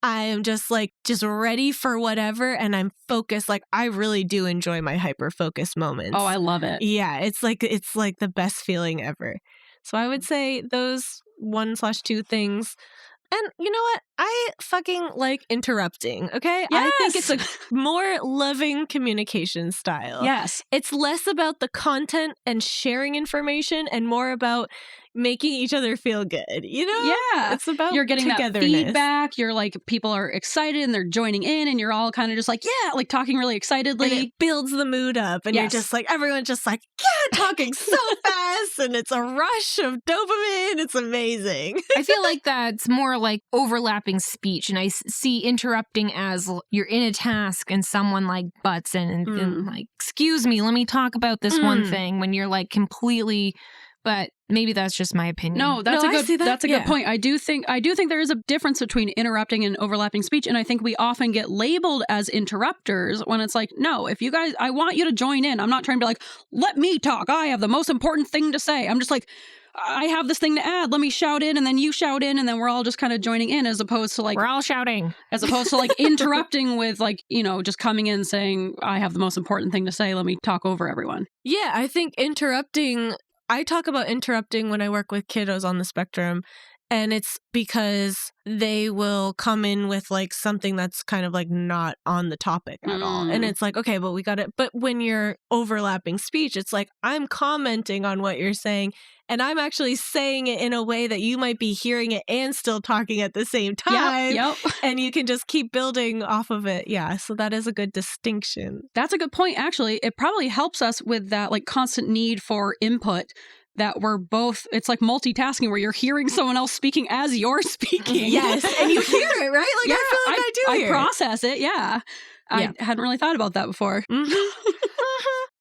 I am just ready for whatever, and I'm focused. Like, I really do enjoy my hyper-focused moments. Oh, I love it. Yeah, it's like the best feeling ever. So I would say those 1/2 things. And you know what? I fucking like interrupting, okay? Yes. I think it's a more loving communication style. Yes. It's less about the content and sharing information and more about making each other feel good, Yeah. It's about you're getting that togetherness. feedback. You're like, people are excited and they're joining in, and you're all kind of just like, yeah, like talking really excitedly. And it builds the mood up, and you're just like, everyone's just like, yeah, talking so fast, and it's a rush of dopamine. It's amazing. I feel like that's more like overlapping speech, and I see interrupting as you're in a task and someone like butts in and like, excuse me, let me talk about this one thing, when you're like completely. But maybe that's just my opinion. No, that's a good point. I do think there is a difference between interrupting and overlapping speech, and I think we often get labeled as interrupters when it's like, no, if you guys, I want you to join in. I'm not trying to be like, let me talk. I have the most important thing to say. I'm just like, I have this thing to add. Let me shout in, and then you shout in, and then we're all just kind of joining in, as opposed to like we're all shouting, as opposed to like interrupting with like, just coming in saying, I have the most important thing to say. Let me talk over everyone. Yeah, I think interrupting. I talk about interrupting when I work with kiddos on the spectrum, and it's because they will come in with like something that's kind of like not on the topic at all. And it's like, okay, but we got it. But when you're overlapping speech, it's like, I'm commenting on what you're saying, and I'm actually saying it in a way that you might be hearing it and still talking at the same time. Yep. And you can just keep building off of it. Yeah. So that is a good distinction. That's a good point, actually. It probably helps us with that like constant need for input, that we're both, it's like multitasking where you're hearing someone else speaking as you're speaking. Yes. And you hear it, right? Like, yeah, I feel like I I process it. Yeah. I hadn't really thought about that before.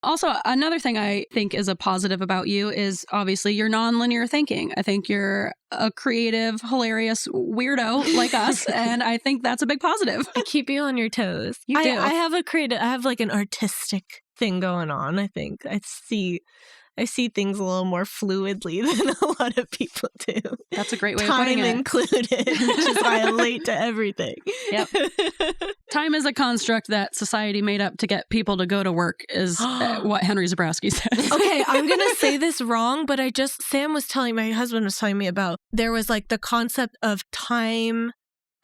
Also, another thing I think is a positive about you is obviously your nonlinear thinking. I think you're a creative, hilarious weirdo like us, and I think that's a big positive. I keep you on your toes. You do. I have like an artistic thing going on, I think. I see things a little more fluidly than a lot of people do. That's a great way of putting it. Time included, which is why I'm late to everything. Yep. Time is a construct that society made up to get people to go to work, is what Henry Zabrowski says. Okay, I'm going to say this wrong, but my husband was telling me about, there was like the concept of time.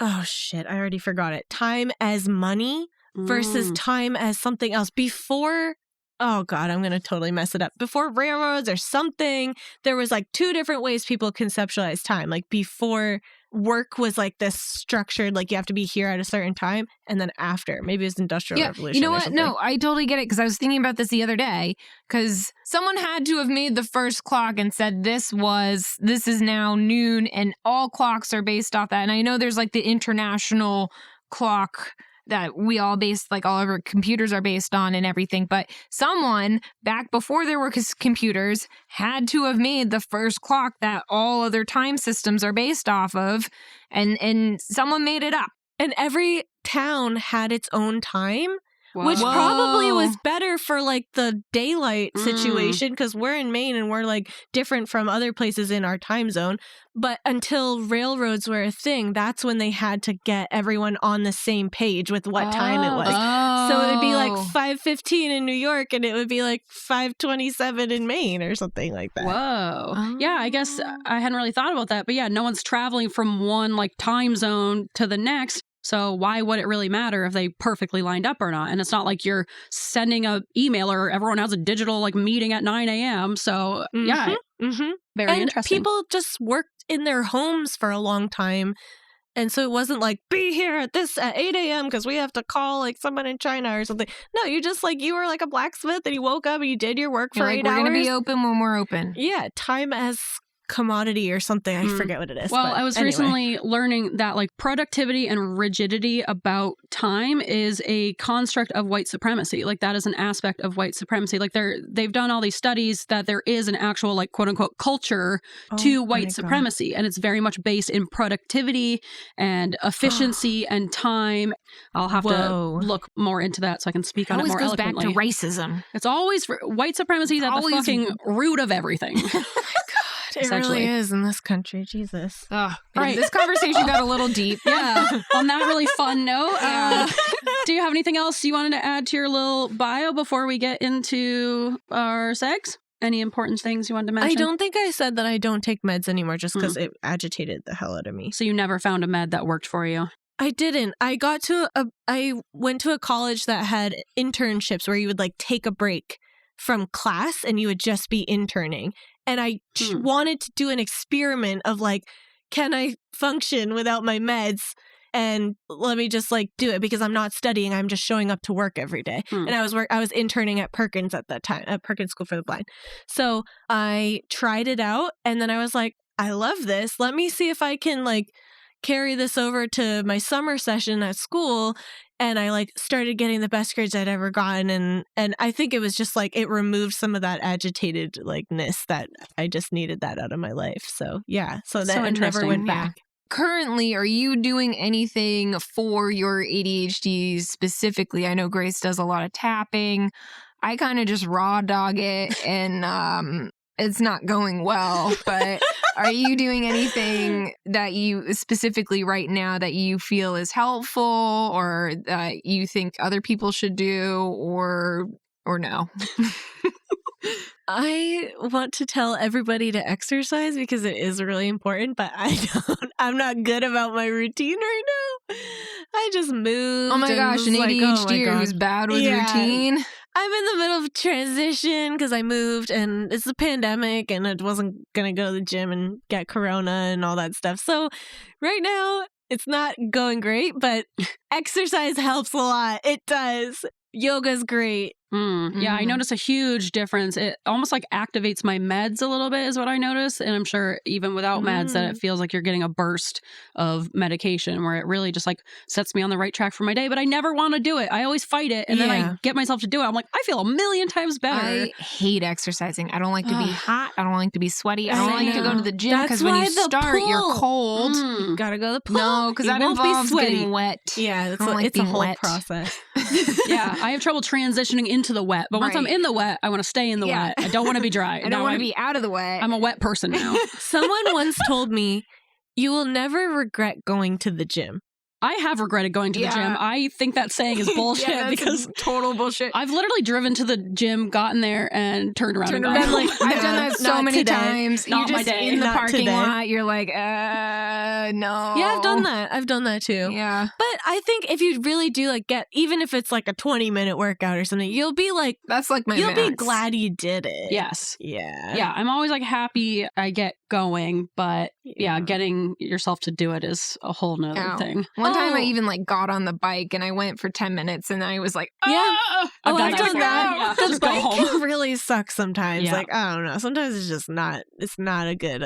Oh shit, I already forgot it. Time as money versus time as something else. Before, oh God, I'm going to totally mess it up. Before railroads or something, there was like 2 different ways people conceptualized time. Like before, work was like this structured, like you have to be here at a certain time. And then after, maybe it's Industrial Revolution. You know what? No, I totally get it, because I was thinking about this the other day, because someone had to have made the first clock and said this is now noon, and all clocks are based off that. And I know there's like the international clock that we all all of our computers are based on and everything. But someone back before there were computers had to have made the first clock that all other time systems are based off of. And someone made it up. And every town had its own time. Whoa. Which probably was better for like the daylight situation, because we're in Maine and we're like different from other places in our time zone. But until railroads were a thing, that's when they had to get everyone on the same page with what time it was. So it would be like 5:15 in New York, and it would be like 5:27 in Maine or something like that. Whoa. Yeah, I guess I hadn't really thought about that. But yeah, no one's traveling from one like time zone to the next. So why would it really matter if they perfectly lined up or not? And it's not like you're sending an email or everyone has a digital like meeting at 9 a.m. So very interesting. People just worked in their homes for a long time. And so it wasn't like, be here at 8 a.m. because we have to call like someone in China or something. No, you just like, you were like a blacksmith and you woke up and you did your work for 8 hours. We're going to be open when we're open. Yeah, time as commodity or something. I forget what it is. Well, I was recently learning that like productivity and rigidity about time is a construct of white supremacy. Like that is an aspect of white supremacy. Like they've done all these studies that there is an actual like quote unquote culture to white supremacy. And it's very much based in productivity and efficiency and time. I'll have to look more into that so I can speak on it more eloquently. It always goes back to racism. It's always white supremacy is at the fucking root of everything. It really is in this country. Jesus. Right. This conversation got a little deep. Yeah. On that really fun note, do you have anything else you wanted to add to your little bio before we get into our segs? Any important things you wanted to mention? I don't think I said that I don't take meds anymore just because it agitated the hell out of me. So you never found a med that worked for you? I didn't. I went to a college that had internships where you would like take a break from class and you would just be interning. And I wanted to do an experiment of like, can I function without my meds? And let me just like do it because I'm not studying. I'm just showing up to work every day. And I was interning at Perkins at that time, at Perkins School for the Blind. So I tried it out and then I was like, I love this. Let me see if I can like carry this over to my summer session at school. And I like started getting the best grades I'd ever gotten. And I think it was just like it removed some of that agitated likeness that I just needed that out of my life. So yeah. So that I never went back. Currently, are you doing anything for your ADHD specifically? I know Grace does a lot of tapping. I kind of just raw dog it and it's not going well, but are you doing anything that you specifically right now that you feel is helpful or that you think other people should do or no? I want to tell everybody to exercise because it is really important, but I'm not good about my routine right now. I just moved. Oh my gosh, an ADHD who's bad with routine. I'm in the middle of transition because I moved and it's the pandemic and I wasn't going to go to the gym and get corona and all that stuff. So right now it's not going great, but exercise helps a lot. It does. Yoga's great. Yeah, I notice a huge difference. It almost like activates my meds a little bit is what I notice. And I'm sure even without meds that it feels like you're getting a burst of medication where it really just like sets me on the right track for my day. But I never want to do it. I always fight it. And then I get myself to do it. I'm like, I feel a million times better. I hate exercising. I don't like to be hot. I don't like to be sweaty. I don't like to go to the gym because when you start, you're cold. You gotta go to the pool. No, because that involves getting wet. Yeah, it's a whole process. Yeah, I have trouble transitioning into the wet. But once I'm in the wet, I want to stay in the wet. I don't want to be dry. I don't want to be out of the wet. I'm a wet person now. Someone once told me, you will never regret going to the gym. I have regretted going to the gym. I think that saying is bullshit because total bullshit. I've literally driven to the gym, gotten there, and turned around and gone. Like, I've done that so many times. Not you're just in the parking lot. You're like, no. Yeah, I've done that too. Yeah. But I think if you really do like even if it's like a 20-minute workout or something, you'll be like, that's like you'll be glad you did it. Yes. Yeah. Yeah. I'm always like happy I get going, but getting yourself to do it is a whole nother thing. One time I even like got on the bike and I went for 10 minutes and I was like, I've done that. Yeah, the bike can really suck sometimes. Yeah. Like, I don't know. Sometimes it's not a good,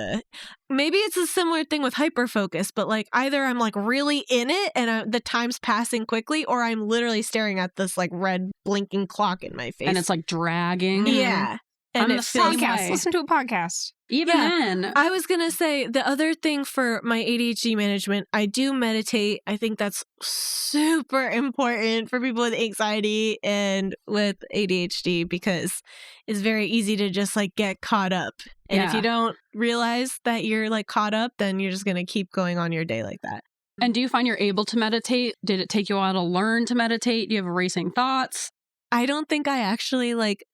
maybe it's a similar thing with hyperfocus, but like either I'm like really in it and the time's passing quickly or I'm literally staring at this like red blinking clock in my face. And it's like dragging. Yeah. And I'm the same way. Listen to a podcast. Even then. I was going to say the other thing for my ADHD management, I do meditate. I think that's super important for people with anxiety and with ADHD because it's very easy to just like get caught up. And if you don't realize that you're like caught up, then you're just going to keep going on your day like that. And do you find you're able to meditate? Did it take you a while to learn to meditate? Do you have racing thoughts? I don't think I actually like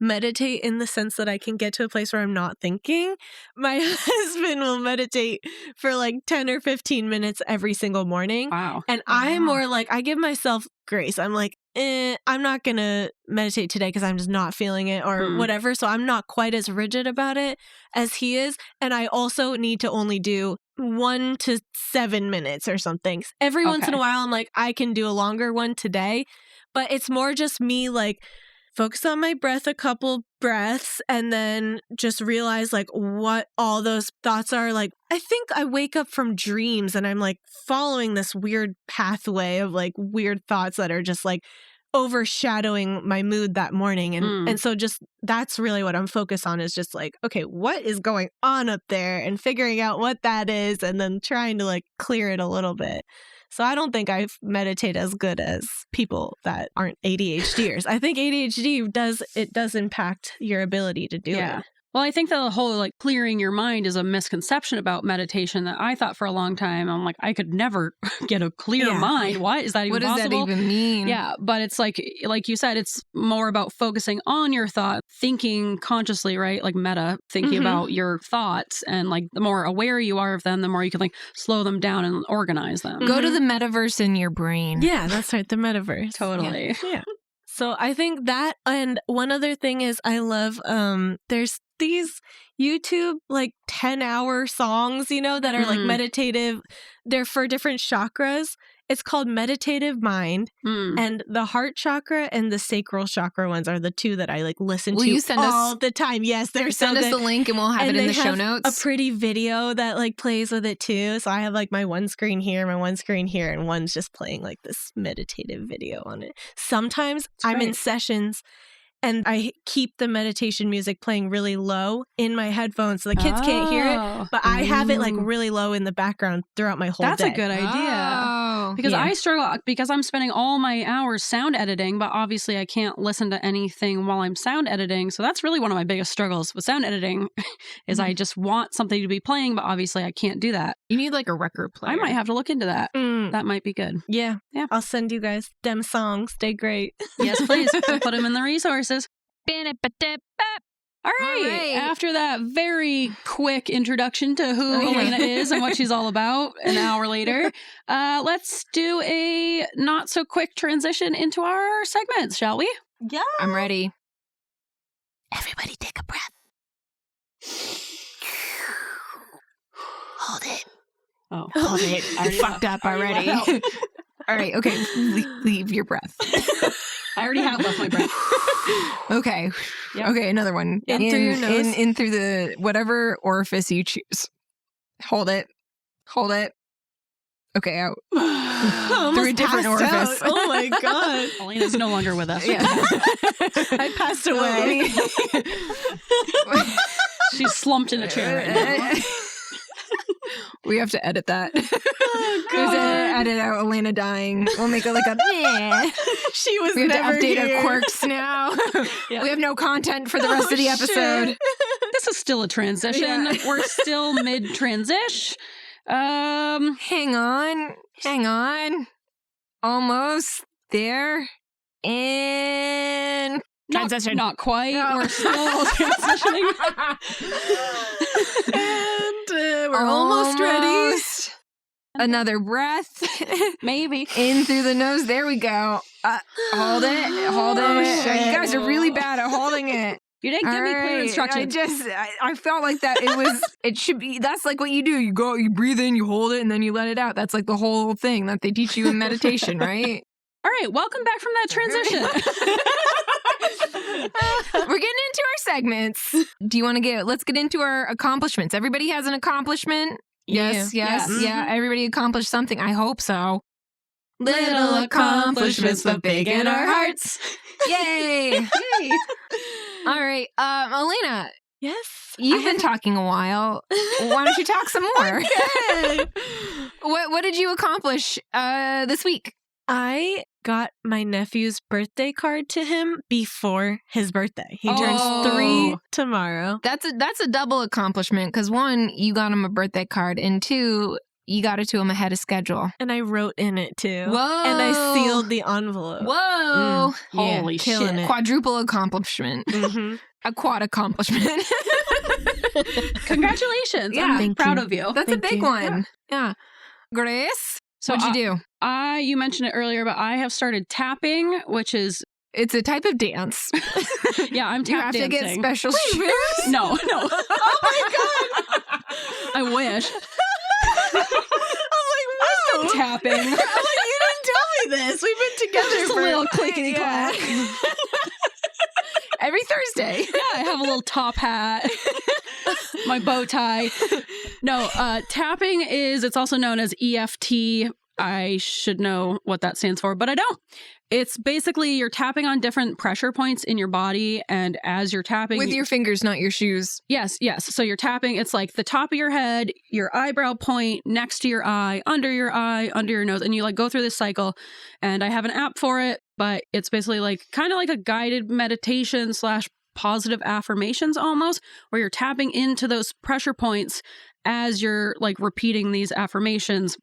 meditate in the sense that I can get to a place where I'm not thinking. My husband will meditate for like 10 or 15 minutes every single morning. Wow. And I'm more like, I give myself grace. I'm like, I'm not going to meditate today because I'm just not feeling it or whatever. So I'm not quite as rigid about it as he is. And I also need to only do 1 to 7 minutes or something. Every once in a while, I'm like, I can do a longer one today. But it's more just me like focus on my breath a couple breaths and then just realize like what all those thoughts are. Like, I think I wake up from dreams and I'm like following this weird pathway of like weird thoughts that are just like overshadowing my mood that morning. And so just that's really what I'm focused on, is just like, okay, what is going on up there, and figuring out what that is and then trying to like clear it a little bit. So I don't think I meditate as good as people that aren't ADHDers. I think ADHD does impact your ability to do it. Well, I think the whole like clearing your mind is a misconception about meditation that I thought for a long time. I'm like, I could never get a clear mind. What is that even possible? What does that even mean? Yeah, but it's like you said, it's more about focusing on your thought, thinking consciously, right? Like meta, thinking about your thoughts, and like the more aware you are of them, the more you can like slow them down and organize them. Go to the metaverse in your brain. Yeah, that's right. The metaverse. Totally. Yeah. So I think that, and one other thing is I love, there's these YouTube like 10-hour songs, you know, that are like meditative. They're for different chakras. It's called Meditative Mind, and the heart chakra and the sacral chakra ones are the two that I like listen to you send all the time. Yes, they're so good. Send us the link and we'll have it in the show notes. A pretty video that like plays with it too. So I have like my one screen here, my one screen here, and one's just playing like this meditative video on it. Sometimes I'm in sessions and I keep the meditation music playing really low in my headphones so the kids can't hear it, but I have it like really low in the background throughout my whole day. That's a good idea. Because I struggle, because I'm spending all my hours sound editing, but obviously I can't listen to anything while I'm sound editing. So that's really one of my biggest struggles with sound editing is I just want something to be playing, but obviously I can't do that. You need like a record player. I might have to look into that. That might be good. Yeah. I'll send you guys them songs. They're great. Yes, please. Put them in the resources. All right. After that very quick introduction to who Elena is and what she's all about, an hour later, let's do a not so quick transition into our segments, shall we? Yeah. I'm ready. Everybody take a breath. Hold it. Oh, hold it. I fucked up already. All right. Okay. Leave your breath. I already have left my breath. Okay. Yep. Okay, another one. In through your nose. In through the whatever orifice you choose. Hold it. Okay, out. Through a different orifice. Out. Oh my God. Elena's no longer with us. Yeah. I passed away. She's slumped in a chair right now. We have to edit that. Oh, God. We have to edit out Elena dying. We'll make it like a meh. She was We have never to update here. our quirks now. Yeah. We have no content for the rest of the episode. Shit. This is still a transition. Yeah. We're still mid-transish. Hang on. Almost there. And transition. Not quite. No. We're still transitioning. And we're almost ready. Another breath. Maybe. In through the nose. There we go. Hold it. Oh, shit. You guys are really bad at holding it. You didn't give me clear instructions. I felt like that it should be, that's like what you do. You breathe in, you hold it, and then you let it out. That's like the whole thing that they teach you in meditation, right? All right, welcome back from that transition. We're getting into our segments. Do you want to let's get into our accomplishments. Everybody has an accomplishment? Yes. Yeah, everybody accomplished something. I hope so. Little accomplishments, but big in our hearts. Yay! Yay. All right, Elena. Yes. You've been talking a while. Why don't you talk some more? Okay. What did you accomplish this week? I got my nephew's birthday card to him before his birthday. He turns 3 tomorrow. That's a double accomplishment because 1, you got him a birthday card, and 2, you got it to him ahead of schedule. And I wrote in it too. Whoa! And I sealed the envelope. Whoa! Yeah, Holy killing shit. it. Quadruple accomplishment. Mm-hmm. A quad accomplishment. Congratulations. Yeah. I'm proud of you. That's Thank a big you. one. Yeah. Grace, So what'd you do? You mentioned it earlier, but I have started tapping, which is It's a type of dance. yeah, I'm You tap have dancing. to get special shoes. No. Oh my God. I wish. I'm like, wow. Tapping. I'm like, you didn't tell me this. We've been together Just a for little clickety Yeah. clack. Thursday. Yeah, I have a little top hat, my bow tie. No, tapping it's also known as EFT. I should know what that stands for, but I don't. It's basically you're tapping on different pressure points in your body, and as you're tapping... With your fingers, not your shoes. Yes. So you're tapping, it's like the top of your head, your eyebrow point, next to your eye, under your nose, and you like go through this cycle. And I have an app for it, but it's basically like kind of like a guided meditation / positive affirmations almost, where you're tapping into those pressure points as you're like repeating these affirmations.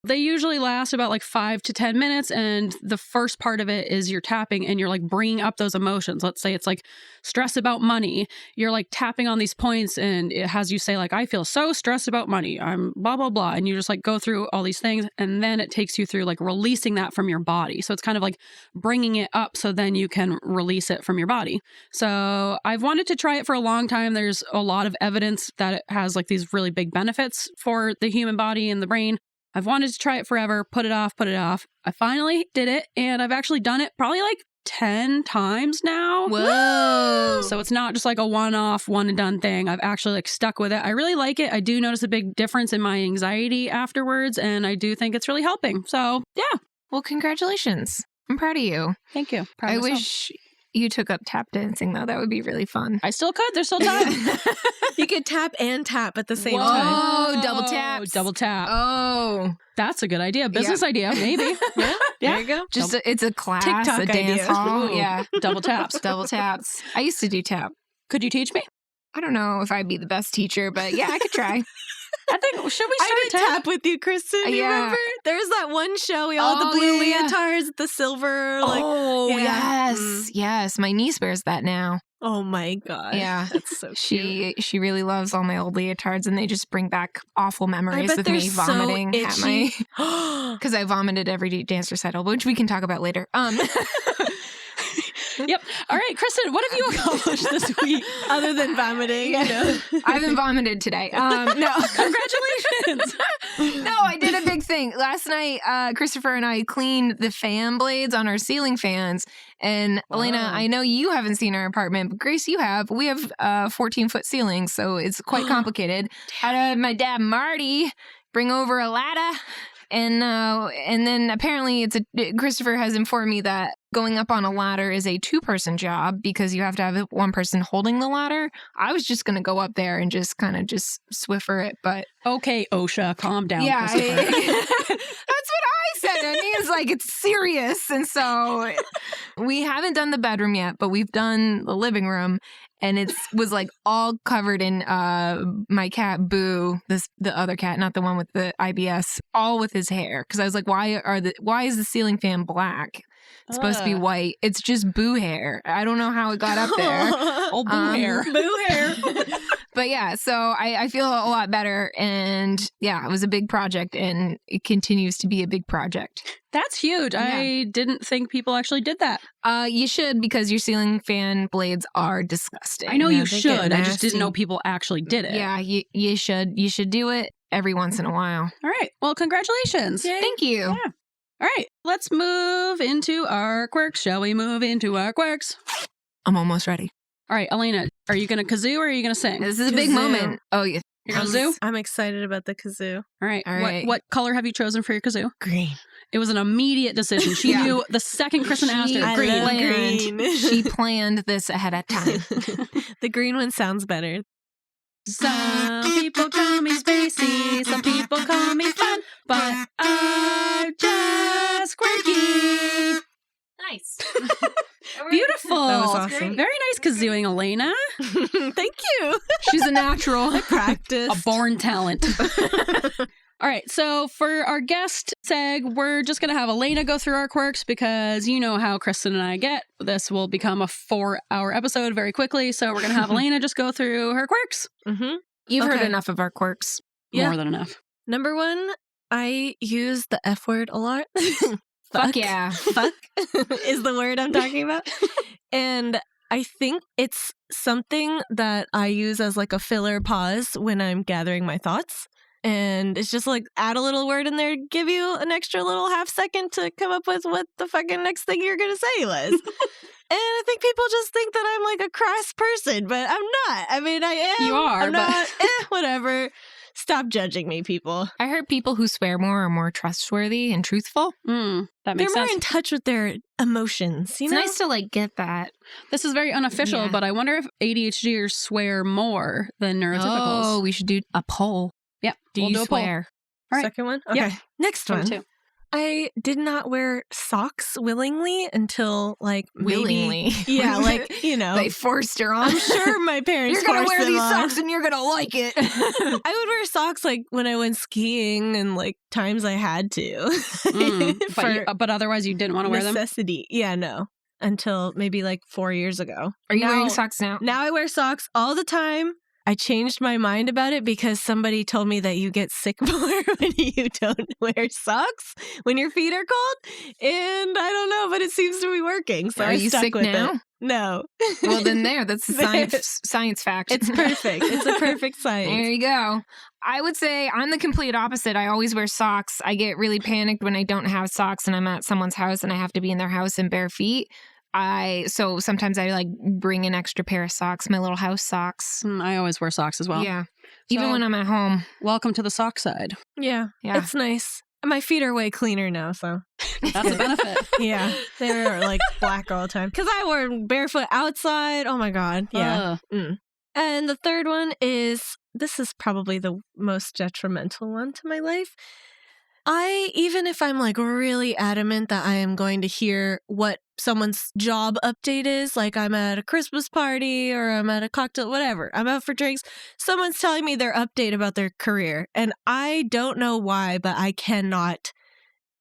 They usually last about like 5 to 10 minutes. And the first part of it is you're tapping and you're like bringing up those emotions. Let's say it's like stress about money. You're like tapping on these points and it has you say like, I feel so stressed about money. I'm blah, blah, blah. And you just like go through all these things. And then it takes you through like releasing that from your body. So it's kind of like bringing it up so then you can release it from your body. So I've wanted to try it for a long time. There's a lot of evidence that it has like these really big benefits for the human body and the brain. I've wanted to try it forever, put it off. I finally did it, and I've actually done it probably like 10 times now. Whoa. So it's not just like a one-off, one-and-done thing. I've actually like stuck with it. I really like it. I do notice a big difference in my anxiety afterwards, and I do think it's really helping. So, yeah. Well, congratulations. I'm proud of you. Thank you. Proud I of myself. wish you took up tap dancing, though. That would be really fun. I still could. There's still time. You could tap and tap at the same Whoa. time. Oh, double taps. Double tap. Oh. That's a good idea. Business idea, maybe. Yeah, there you go. Just it's a class, TikTok a dance idea. hall. Ooh. Yeah. Double taps. Double taps. I used to do tap. Could you teach me? I don't know if I'd be the best teacher, but yeah, I could try. I think, should we start I did tap with you, Kristen. You Yeah. remember? There's that one show. We all had the Oh, blue yeah. leotards, the silver. Like, Oh, yeah. yes. Mm. Yes. My niece wears that now. Oh my god. Yeah. That's so cute. She really loves all my old leotards, and they just bring back awful memories bet of they're me so vomiting at my... itchy. Because I vomited every dance recital, which we can talk about later. Yep. All right, Kristen, what have you accomplished this week? Other than vomiting. Yeah. You know? I haven't vomited today. No. Congratulations. No, I did a big thing. Last night, Christopher and I cleaned the fan blades on our ceiling fans. And Elena, Wow. I know you haven't seen our apartment, but Grace, you have. We have 14-foot ceilings, so it's quite complicated. Had my dad, Marty, bring over a ladder. And then apparently Christopher has informed me that going up on a ladder is a 2-person job because you have to have one person holding the ladder. I was just going to go up there and just kind of just Swiffer it, but... Okay, OSHA, calm down. Yeah, Christopher. that's what I said. I mean, it's like, it's serious. And so we haven't done the bedroom yet, but we've done the living room. And it was like all covered in my cat Boo, the other cat, not the one with the IBS, all with his hair. Because I was like, why is the ceiling fan black? It's supposed to be white. It's just Boo hair. I don't know how it got up there. Oh, Boo hair. Boo hair. But yeah, so I feel a lot better. And yeah, it was a big project, and it continues to be a big project. That's huge. Yeah. I didn't think people actually did that. You should, because your ceiling fan blades are disgusting. I know Yeah, you they get should. I just didn't nasty. know people actually did it. Yeah, you should. You should do it every once in a while. All right. Well, congratulations. Yay. Thank you. Yeah. All right. Let's move into our quirks. Shall we move into our quirks? I'm almost ready. All right, Elena, are you going to kazoo or are you going to sing? This is a big Kazoo. moment. Oh, yeah. You're going to zoo? I'm excited about the kazoo. All right. All right. What color have you chosen for your kazoo? Green. It was an immediate decision. She Yeah. knew the second Kristen asked her. I Green. love planned. green. She planned this ahead of time. The green one sounds better. Some people call me spacey, some people call me fun, but I'm just quirky. Nice. Beautiful. That was awesome. Very nice kazooing, Elena. Thank you. She's a natural. Practice. A born talent. All right, so for our guest seg, we're just going to have Elena go through our quirks because you know how Kristen and I get. This will become a 4-hour episode very quickly, so we're going to have Elena just go through her quirks. Mm-hmm. You've heard Okay. enough of our quirks. Yeah. More than enough. Number 1, I use the F word a lot. Fuck yeah. Fuck is the word I'm talking about. And I think it's something that I use as like a filler pause when I'm gathering my thoughts. And it's just like add a little word in there, give you an extra little half second to come up with what the fucking next thing you're going to say was. And I think people just think that I'm like a crass person, but I'm not. I mean, I am. You are, I'm not. Whatever. Stop judging me, people. I heard people who swear more are more trustworthy and truthful. That They're makes more sense. in touch with their emotions. It's nice to like get that. This is very unofficial, Yeah. but I wonder if ADHDers swear more than neurotypicals. Oh, we should do a poll. Yeah. Do we'll you do a poll. swear? All right. Second one? Okay. Yep. Next Number one. 2. I did not wear socks willingly until like Willingly. maybe, yeah, like, you know. They forced her on. I'm sure my parents You're gonna forced wear them these on. socks and you're gonna like it. I would wear socks like when I went skiing and like times I had to. But otherwise you didn't want to wear them? Necessity. Yeah, no. Until maybe like 4 years ago. Are you Now- wearing socks now? Now I wear socks all the time. I changed my mind about it because somebody told me that you get sick more when you don't wear socks when your feet are cold. And I don't know, but it seems to be working. So Are I you stuck sick with now? it. No. Well, then that's a science fact. It's perfect. It's a perfect science. There you go. I would say I'm the complete opposite. I always wear socks. I get really panicked when I don't have socks and I'm at someone's house and I have to be in their house in bare feet. So sometimes I like bring an extra pair of socks, my little house socks. I always wear socks as well. Yeah. Even when I'm at home. Welcome to the sock side. Yeah. Yeah. It's nice. My feet are way cleaner now, so. That's a benefit. Yeah. They're like black all the time. Because I wore them barefoot outside. Oh my God. Yeah. And the third one is, this is probably the most detrimental one to my life. Even if I'm like really adamant that I am going to hear what someone's job update is, like I'm at a Christmas party or I'm at a cocktail, whatever, I'm out for drinks, someone's telling me their update about their career. And I don't know why, but I cannot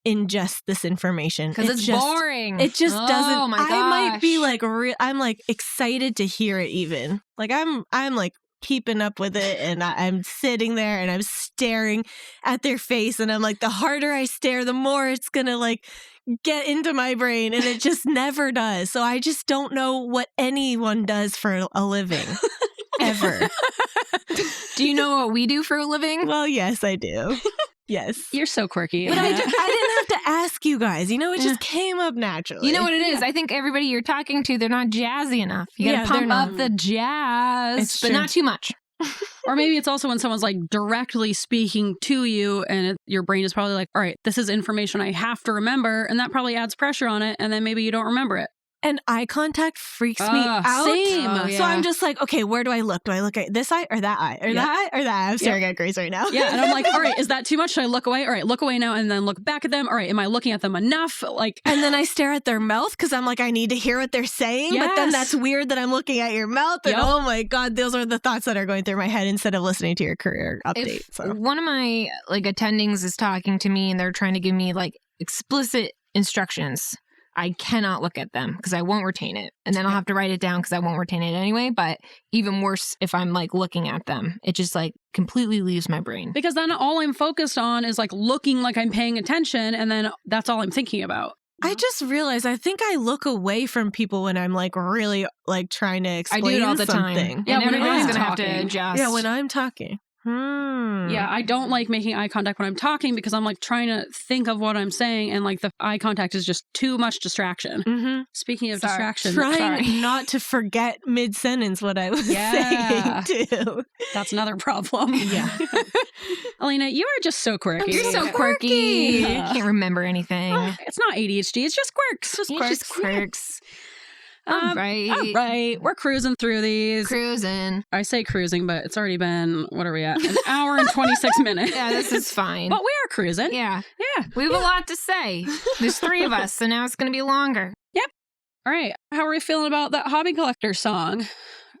ingest this information. Because it's just boring. It just doesn't. Oh my gosh. I might be like, I'm like excited to hear it even. Like I'm like, keeping up with it, and I'm sitting there and I'm staring at their face, and I'm like, the harder I stare, the more it's gonna like get into my brain, and it just never does. So I just don't know what anyone does for a living ever. Do you know what we do for a living? Well, yes, I do. Yes. You're so quirky. But I didn't have to ask you guys. You know, it just came up naturally. You know what it is? I think everybody you're talking to, they're not jazzy enough. You gotta pump up the jazz, but not too much. Or maybe it's also when someone's like directly speaking to you and your brain is probably like, all right, this is information I have to remember. And that probably adds pressure on it. And then maybe you don't remember it. And eye contact freaks me out. Same. So I'm just like, okay, where do I look? Do I look at this eye or that eye? Or that eye or that eye? I'm staring at Grace right now. Yeah. And I'm like, all right, is that too much? Should I look away? All right, look away now and then look back at them. All right, am I looking at them enough? Like, and then I stare at their mouth because I'm like, I need to hear what they're saying. Yes. But then that's weird that I'm looking at your mouth. And oh my God, those are the thoughts that are going through my head instead of listening to your career update. If one of my like attendings is talking to me and they're trying to give me like explicit instructions, I cannot look at them because I won't retain it. And then I'll have to write it down because I won't retain it anyway. But even worse, if I'm like looking at them, it just like completely leaves my brain. because then all I'm focused on is like looking like I'm paying attention. And then that's all I'm thinking about. I just realized I think I look away from people when I'm like really like trying to explain I do it all the something. time. Yeah, and when everybody's I'm going to have to talking. adjust. Yeah, when I'm talking. Yeah, I don't like making eye contact when I'm talking because I'm like trying to think of what I'm saying and like the eye contact is just too much distraction. Mm-hmm. Speaking of distraction, Trying not to forget mid-sentence what I was saying too. That's another problem. Yeah. Elena, you are just so quirky. You're so quirky. Yeah. Can't remember anything. It's not ADHD, it's just quirks. It's just quirks. All right. All right. We're cruising through these. Cruising. I say cruising, but it's already been, what are we at? An hour and 26 minutes. Yeah, this is fine. But we are cruising. Yeah. Yeah. We have a lot to say. There's 3 of us, so now it's going to be longer. All right. How are we feeling about that hobby collector song?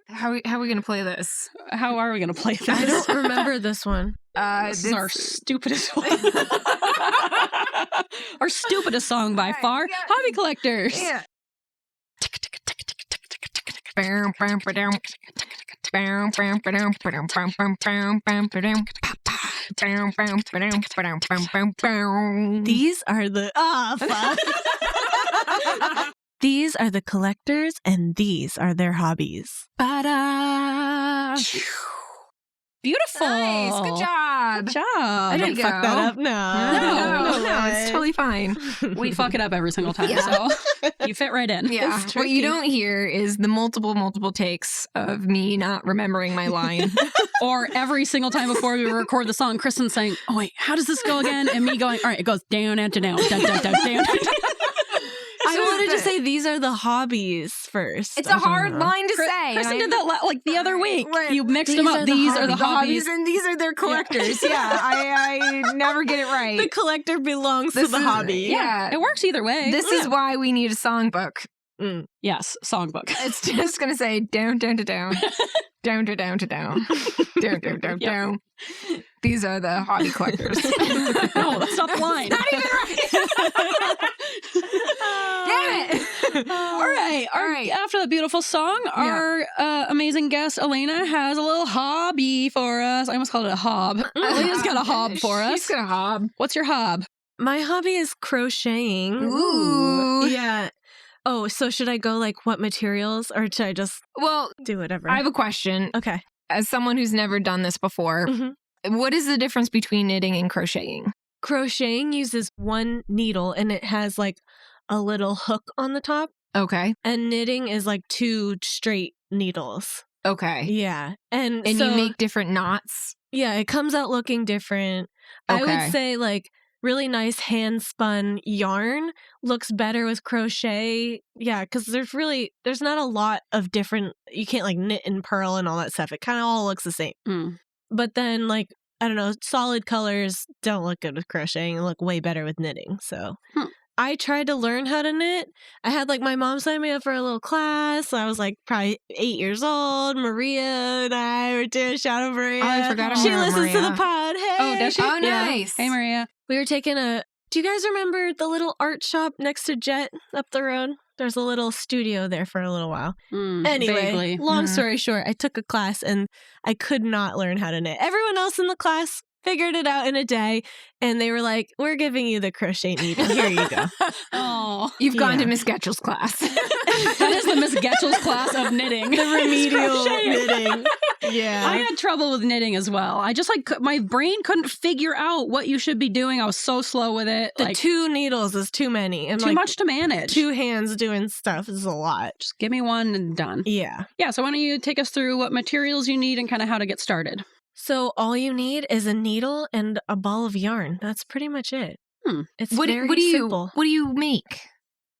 How are we going to play this? How are we going to play this? I don't remember this one. This is our stupidest one. Our stupidest song by far. yeah. Hobby collectors. Yeah. These are the fuck. These are the collectors, and these are their hobbies. Beautiful. Nice. Good job. job. Good job. I didn't you fuck go. that up. No, It's totally fine. We fuck it up every single time, so you fit right in. Yeah. It's What you tricky. don't hear is the multiple takes of me not remembering my line. Or every single time before we record the song, Kristen saying, "Oh wait, how does this go again?" And me going, "All right, it goes down and down, down, down, down, down." I wanted to say these are the hobbies first. It's I a don't hard know. line to say. Kristen did that like the other week. Right. You mixed These them are up. the These are the The hobbies. hobbies, and these are their collectors. Yeah, I never get it right. The collector belongs This to the is- hobby. Yeah. It works either way. This is why we need a songbook. Yes, songbook. It's just going to say down, down to down, down to down to down, down, down, down, Yep. down. These are the hobby collectors. No, that's not the line. Not even right. Damn it. All right. All right. After the beautiful song, our amazing guest, Elena, has a little hobby for us. I almost called it a hob. Elena's got a hob for us. She's got a hob. What's your hob? My hobby is crocheting. Ooh. Yeah. Oh, so should I go like what materials or should I just Well, do whatever? I have a question. Okay. As someone who's never done this before, Mhm. what is the difference between knitting and crocheting? Crocheting uses one needle and it has like a little hook on the top. Okay. And knitting is like two straight needles. Okay. Yeah. And And so, you make different knots? yeah, it comes out looking different. I Okay. would say like really nice hand spun yarn looks better with crochet. Yeah, because there's not a lot of different, you can't like knit and purl and all that stuff. It kind of all looks the same. Mm. But then like, I don't know, solid colors don't look good with crocheting and look way better with knitting. So I tried to learn how to knit. I had like my mom sign me up for a little class. I was like probably 8 years old. Maria and I were doing, shout out Maria. Oh, I forgot She about listens to Maria. the pod. Hey. Oh, does she? Oh, Yeah. nice. Hey, Maria. We were taking do you guys remember the little art shop next to Jet up the road? There's a little studio there for a little while. Anyway, Vaguely. long story short, I took a class and I could not learn how to knit. Everyone else in the class figured it out in a day, and they were like, "We're giving you the crochet needle. Here you go." Oh, You've gone Yeah. to Miss Getchell's class. that is the Miss Getchell's class of knitting. The remedial Crocheting. knitting. Yeah. I had trouble with knitting as well. I just like my brain couldn't figure out what you should be doing. I was so slow with it. The Like two needles is too many. And too like, much to manage. two hands doing stuff is a lot. Just give me one and done. Yeah. Yeah. So why don't you take us through what materials you need and kind of how to get started? So all you need is a needle and a ball of yarn. That's pretty much it. It's very simple. What do you make?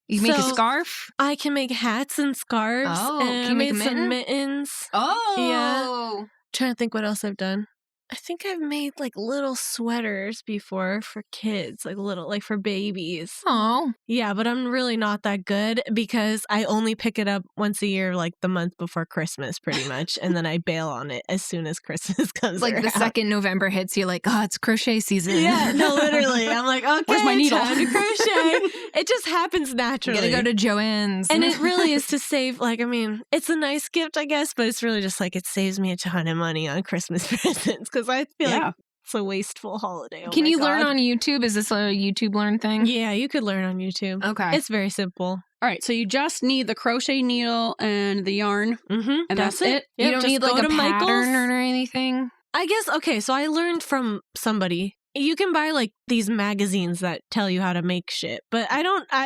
You make a So- scarf? I can make hats and scarves. Oh, and can you I make a made some mitten? mittens. Oh. Trying to think what else I've done. I think I've made like little sweaters before for kids, like little, like for babies. Oh. Yeah, but I'm really not that good because I only pick it up once a year, like the month before Christmas, pretty much. And then I bail on it as soon as Christmas comes Like the around. second November hits, you're like, oh, it's crochet season. Yeah, no, literally. I'm like, okay, Where's my needle? time to crochet. It just happens You naturally. gotta go to Joann's. And it really is to save, like, I mean, it's a nice gift, I guess, but it's really just like it saves me a ton of money on Christmas presents because I feel like it's a wasteful holiday. Oh Can my you God. learn on YouTube? Is this a YouTube learn thing? Yeah, you could learn on YouTube. Okay. It's very simple. All right. So you just need the crochet needle and the yarn. Mm-hmm. And that's it? You don't need like a pattern or anything? I guess, okay, so I learned from somebody. You can buy like these magazines that tell you how to make shit, but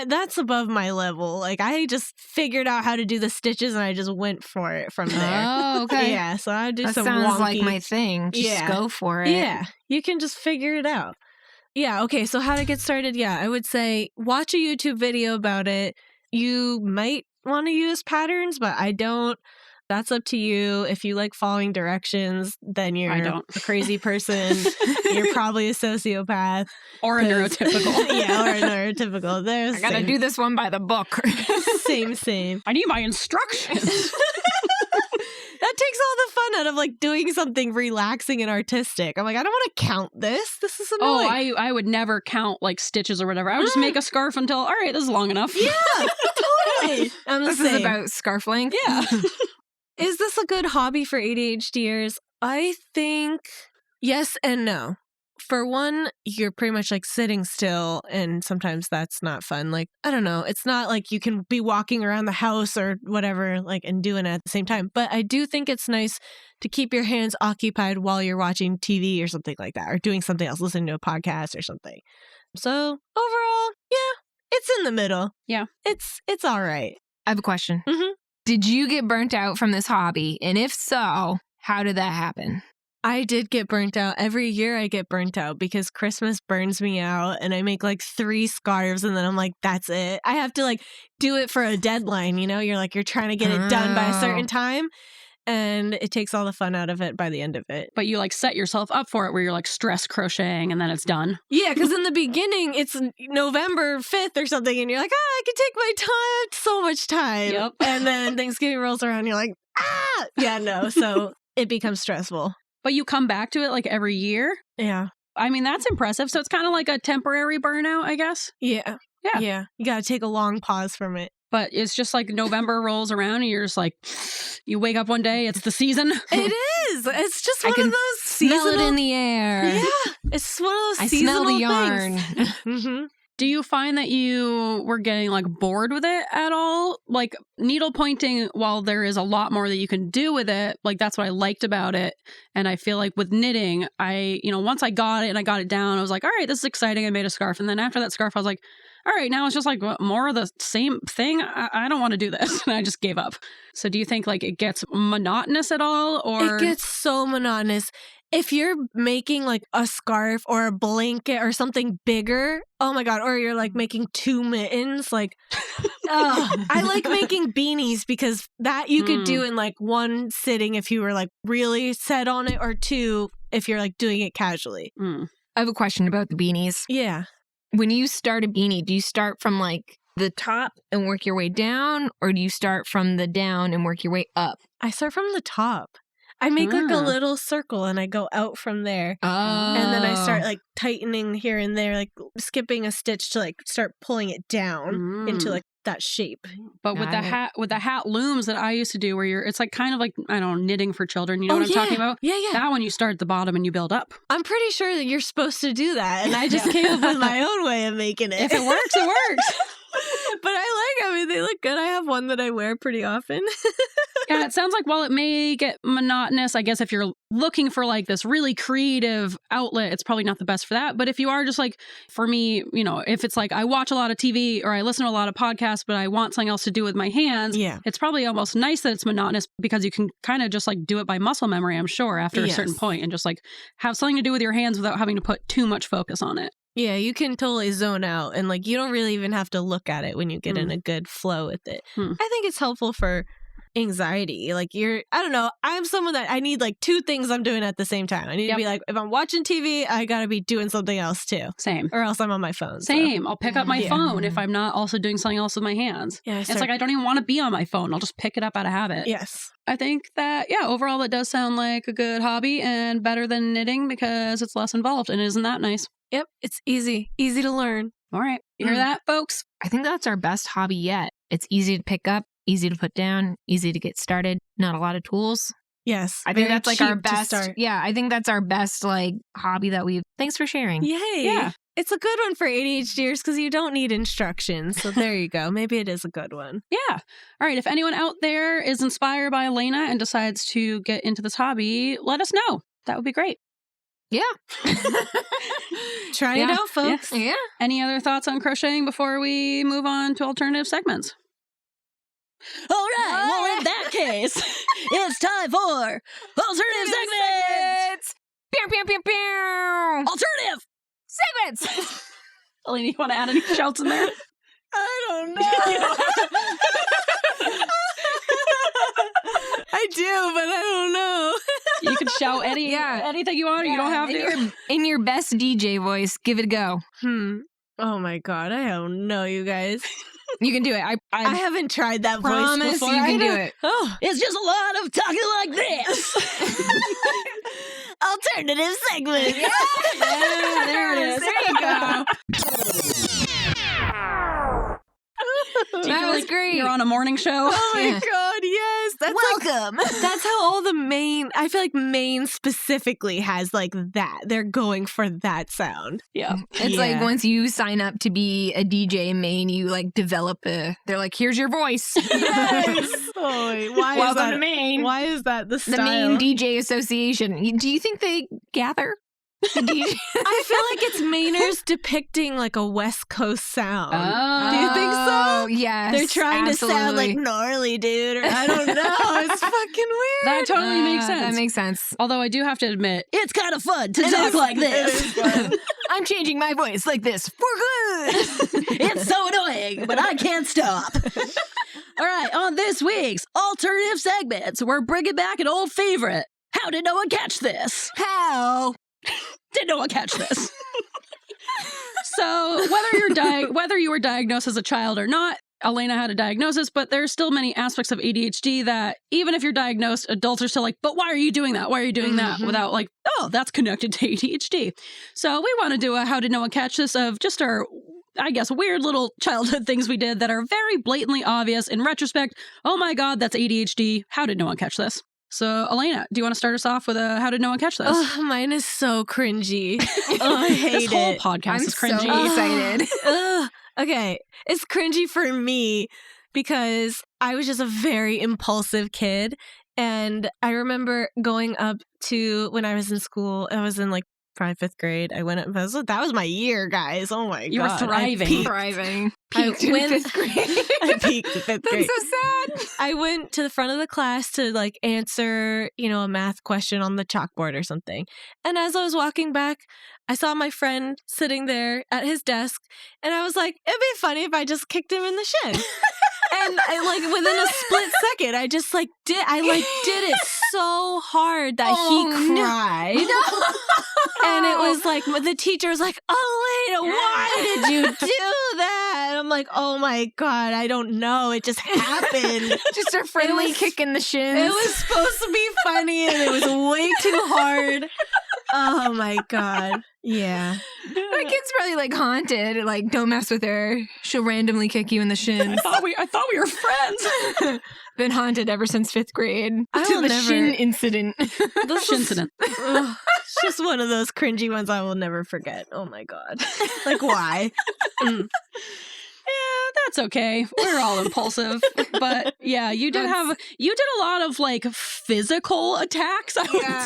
that's above my level. Like I just figured out how to do the stitches and I just went for it from there. Oh, okay. Yeah, so I do That some sounds like wonky- my thing. Just Yeah. go for it. Yeah, you can just figure it out. Yeah, okay, so how to get started? Yeah, I would say watch a YouTube video about it. You might want to use patterns, but I don't. That's up to you. If you like following directions, then you're I don't. a crazy person. You're probably a sociopath. Or a 'Cause- neurotypical. Yeah, or a neurotypical. There's I gotta do this one by the book. same. I need my instructions. That takes all the fun out of like doing something relaxing and artistic. I'm like, I don't want to count this. This is Oh, annoying. I would never count like stitches or whatever. I would just make a scarf until, all right, this is long enough. Yeah, totally. I'm the This same. is about scarf length. Yeah. Is this a good hobby for ADHDers? I think yes and no. for one, you're pretty much like sitting still, and sometimes that's not fun. Like, I don't know. It's not like you can be walking around the house or whatever, like, and doing it at the same time. But I do think it's nice to keep your hands occupied while you're watching TV or something like that, or doing something else, listening to a podcast or something. So overall, yeah, it's in the middle. Yeah. It's all right. I have a question. Mm-hmm. Did you get burnt out from this hobby? And if so, how did that happen? I did get burnt out. Every year I get burnt out because Christmas burns me out, and I make like 3 scarves and then I'm like, that's it. I have to like do it for a deadline, you know? You're trying to get it done by a certain time, and it takes all the fun out of it by the end of it. But you like set yourself up for it where you're like stress crocheting and then it's done. Yeah, because in the beginning it's November 5th or something and you're like, I can take my time, so much time. Yep. And then Thanksgiving rolls around and you're like, yeah, no. So it becomes stressful. But you come back to it like every year? Yeah. I mean, that's impressive. So it's kind of like a temporary burnout, I guess. Yeah. Yeah. Yeah. You got to take a long pause from it. But it's just like November rolls around and you're just like, you wake up one day, it's the season. It is. It's just one I can of those seasonal. Smell it in the air. Yeah. It's one of those I seasonal smell the yarn. Mm-hmm. Do you find that you were getting like bored with it at all? Like needle pointing, while there is a lot more that you can do with it, like that's what I liked about it. And I feel like with knitting, once I got it and I got it down, I was like, all right, this is exciting. I made a scarf. And then after that scarf, I was like, all right, now it's just like more of the same thing. I don't want to do this. And I just gave up. So do you think like it gets monotonous at all? Or It gets so monotonous. If you're making like a scarf or a blanket or something bigger, oh my God, or you're like making 2 mittens, like, I like making beanies because that you could do in like 1 sitting if you were like really set on it, or 2 if you're like doing it casually. I have a question about the beanies. Yeah. When you start a beanie, do you start from like the top and work your way down, or do you start from the down and work your way up? I start from the top. I make like a little circle and I go out from there. Oh. And then I start like tightening here and there, like skipping a stitch to like start pulling it down into like that shape. But with the hat looms that I used to do, where it's like kind of like, I don't know, knitting for children. You know what I'm talking about? Yeah, yeah. That one you start at the bottom and you build up. I'm pretty sure that you're supposed to do that. And I just came up with my own way of making it. If it works, it works. But I mean, they look good. I have one that I wear pretty often. Yeah, it sounds like while it may get monotonous, I guess if you're looking for like this really creative outlet, it's probably not the best for that. But if you are just like, for me, if it's like I watch a lot of TV or I listen to a lot of podcasts, but I want something else to do with my hands, it's probably almost nice that it's monotonous because you can kind of just like do it by muscle memory, I'm sure, after a certain point, and just like have something to do with your hands without having to put too much focus on it. Yeah, you can totally zone out, and like you don't really even have to look at it when you get in a good flow with it. I think it's helpful for anxiety. Like I don't know, I'm someone that I need like 2 things I'm doing at the same time. I need to be like, if I'm watching TV, I gotta be doing something else too. Same. Or else I'm on my phone. Same. So. I'll pick up my phone if I'm not also doing something else with my hands. Yeah, it's like I don't even want to be on my phone. I'll just pick it up out of habit. Yes. I think that, overall it does sound like a good hobby and better than knitting because it's less involved. And isn't that nice? Yep. It's easy to learn. All right. You hear that, folks? I think that's our best hobby yet. It's easy to pick up, easy to put down, easy to get started. Not a lot of tools. Yes. I think that's like our best. Yeah, I think that's our best like hobby that we've. Thanks for sharing. Yay. Yeah. It's a good one for ADHDers because you don't need instructions. So there you go. Maybe it is a good one. Yeah. All right. If anyone out there is inspired by Elena and decides to get into this hobby, let us know. That would be great. Yeah. Try it out, folks. Yeah. Any other thoughts on crocheting before we move on to alternative segments? All right. Well, in that case, it's time for alternative segments. Pew, pew, pew, pew. Alternative Segments. Elena, you want to add any shouts in there? I don't know. I do, but I don't know. You can shout anything you want, or you don't have to. In your best DJ voice, give it a go. Oh my God, I don't know, you guys. You can do it. I haven't tried that voice promise before. you can do it. Oh, It's just a lot of talking like this. alternative segment. Yeah, there it is. There you go. That was great. You're on a morning show? Oh my God, yes. That's Welcome. That's how all the Maine, I feel like Maine specifically has like that. They're going for that sound. Yeah. It's like once you sign up to be a DJ in Maine, you like develop they're like, here's your voice. Yes. Oh, why Welcome is that? to Maine. Why is that the style? The Maine DJ Association. Do you think they gather? The DJ? I feel like it's Mainers depicting like a West Coast sound. Oh. Do you think so? Oh, yes. They're trying to sound like gnarly, dude. Or I don't know. It's fucking weird. That totally makes sense. That makes sense. Although I do have to admit, it's kind of fun to It talk is- like it this. is fun. I'm changing my voice like this for good. It's so annoying, but I can't stop. All right, on this week's alternative segments, we're bringing back an old favorite. How did no one catch this? How? Did no one catch this? So whether you were diagnosed as a child or not, Elena had a diagnosis, but there's still many aspects of ADHD that even if you're diagnosed, adults are still like, but why are you doing that? Why are you doing that? Without like, oh, that's connected to ADHD. So we want to do a how did no one catch this of just our, I guess, weird little childhood things we did that are very blatantly obvious in retrospect. Oh my God, that's ADHD. How did no one catch this? So, Elena, do you want to start us off with a how did no one catch this? Oh, mine is so cringy. Oh, I hate This whole it. podcast I'm is cringy. so excited. Ugh. Okay, it's cringy for me because I was just a very impulsive kid. And I remember going up to when I was in school, I was in like probably 5th grade. I went up, that was my year, guys. Oh my God. You were thriving. I peaked. Thriving. I Peaked in went- 5th grade. I peaked in 5th grade. That's so sad. I went to the front of the class to like answer, a math question on the chalkboard or something. And as I was walking back, I saw my friend sitting there at his desk, and I was like, it'd be funny if I just kicked him in the shin. And I like within a split second, I just like did it so hard that he cried. And it was like the teacher was like, Elena, why did you do that? And I'm like, oh my God, I don't know. It just happened. Just a friendly kick in the shins. It was supposed to be funny and it was way too hard. Oh my God. Yeah. My kid's probably like haunted. Like, don't mess with her. She'll randomly kick you in the shins. I thought we were friends. Been haunted ever since 5th grade. I to will the never- shin incident. This is- Incident. Ugh, it's just one of those cringy ones I will never forget. Oh my God. Like, why? Yeah, that's okay. We're all impulsive. But yeah, you did a lot of like physical attacks. I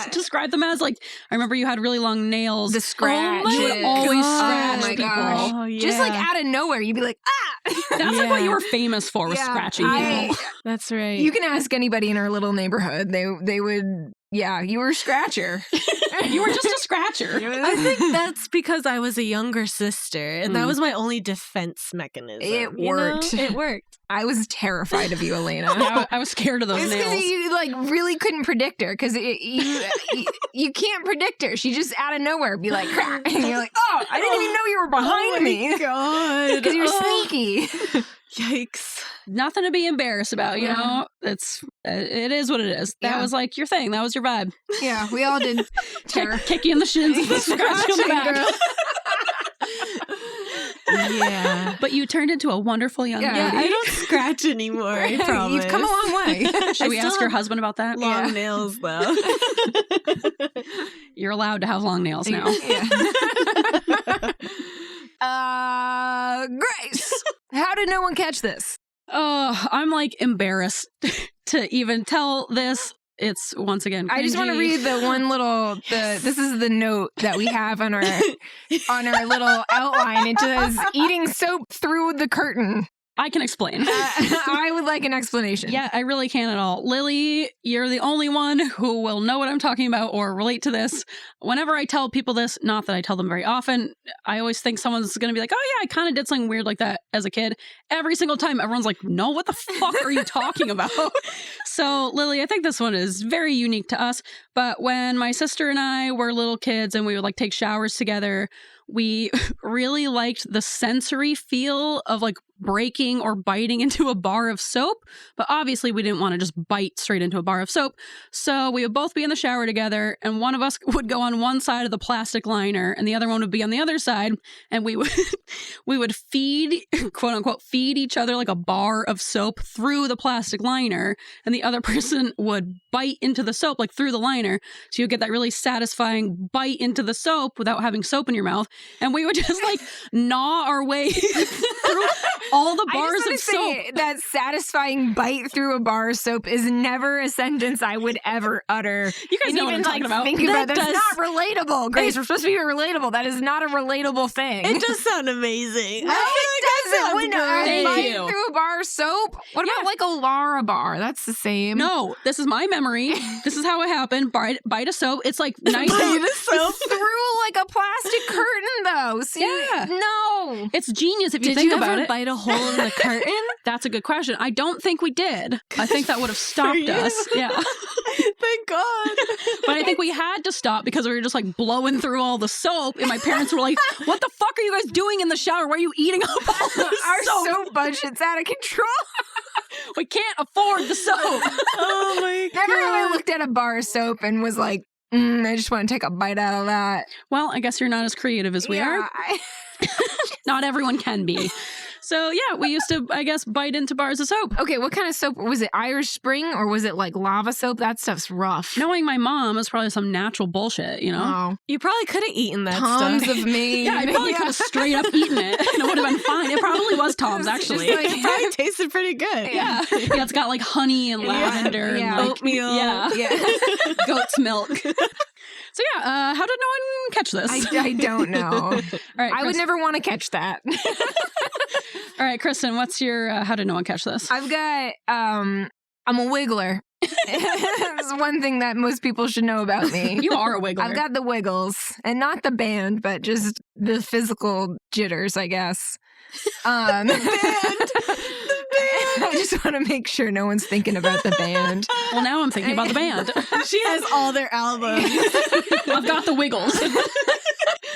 would describe them as like, I remember you had really long nails. The scratch. You would always scratch Oh my people. gosh. Oh, yeah. Just like out of nowhere, you'd be like, ah! That's like what you were famous for, was Yeah, scratching people. That's right. You can ask anybody in our little neighborhood. They would, yeah, you were a scratcher. You were just a scratcher. I think that's because I was a younger sister, and that was my only defense mechanism. It you know? worked. It worked. I was terrified of you, Elena. I was scared of those It's because nails. you like really couldn't predict her because you can't predict her. She just out of nowhere be like crack, and you're like, oh, I didn't even know you were behind me God. because you're sneaky. Yikes. Nothing to be embarrassed about, you know? It is what it is. That was like your thing. That was your vibe. Yeah, we all did. Kick you in the shins and scratch you on the back. Yeah. But you turned into a wonderful young Yeah, lady. I don't scratch anymore. I promise. You've come a long way. Should we still ask your have husband about that? Long nails, though. You're allowed to have long nails now. Grace, how did no one catch this? Oh, I'm like embarrassed to even tell this. It's once again cringy. I just want to read the one little. This is the note that we have on our little outline. It says eating soap through the curtain. I can explain. I would like an explanation. Yeah, I really can't at all. Lily, you're the only one who will know what I'm talking about or relate to this. Whenever I tell people this, not that I tell them very often, I always think someone's going to be like, oh yeah, I kind of did something weird like that as a kid. Every single time, everyone's like, no, what the fuck are you talking about? So, Lily, I think this one is very unique to us. But when my sister and I were little kids and we would like take showers together, We really liked the sensory feel of like breaking or biting into a bar of soap, but obviously we didn't want to just bite straight into a bar of soap. So we would both be in the shower together, and one of us would go on one side of the plastic liner and the other one would be on the other side, and we would feed, quote unquote, feed each other like a bar of soap through the plastic liner, and the other person would bite into the soap like through the liner. So you get that really satisfying bite into the soap without having soap in your mouth, and we would just like gnaw our way through all the bars of soap. That satisfying bite through a bar of soap is never a sentence I would ever utter. You guys know what I'm talking about. Think about that's not relatable. Grace, we're supposed to be relatable. That is not a relatable thing. It does sound amazing. No, it doesn't. When I bite you. through a bar of soap. What about like a Lara bar? That's the same. No, this is my memory. This is how it happened. Bite a soap. It's like nice. Bite a soap through like a plastic curtain, though. See? Yeah. No. It's genius if you Did think you about ever it. bite a hole in the curtain? That's a good question. I don't think we did. I think that would have stopped us. Yeah. Thank God. But I think we had to stop because we were just like blowing through all the soap, and my parents were like, "What the fuck are you guys doing in the shower? Why are you eating up all the Our soap? soap budget's out of control. We can't afford the soap." Oh my God. Never have I looked at a bar of soap and was like, I just want to take a bite out of that. Well, I guess you're not as creative as we are. Not everyone can be. So yeah, we used to, I guess, bite into bars of soap. Okay, what kind of soap? Was it Irish Spring or was it like lava soap? That stuff's rough. Knowing my mom, it was probably some natural bullshit, you know? Oh. You probably could have eaten that Tons stuff. of me. Yeah, I probably could have straight up eaten it and it would have been fine. It probably was Tom's, actually. It probably tasted pretty good. Yeah. Yeah, it's got like honey and lavender Yeah. and like, Oatmeal. Yeah. Yeah. Goat's milk. So yeah, how did no one catch this? I don't know. All right, I would never want to catch that. All right, Kristen, what's your how did no one catch this? I've got, I'm a wiggler. That's one thing that most people should know about me. You are a wiggler. I've got the wiggles, and not the band, but just the physical jitters, I guess. I just want to make sure no one's thinking about the band. Well, now I'm thinking about the band. She has all their albums. I've got the Wiggles.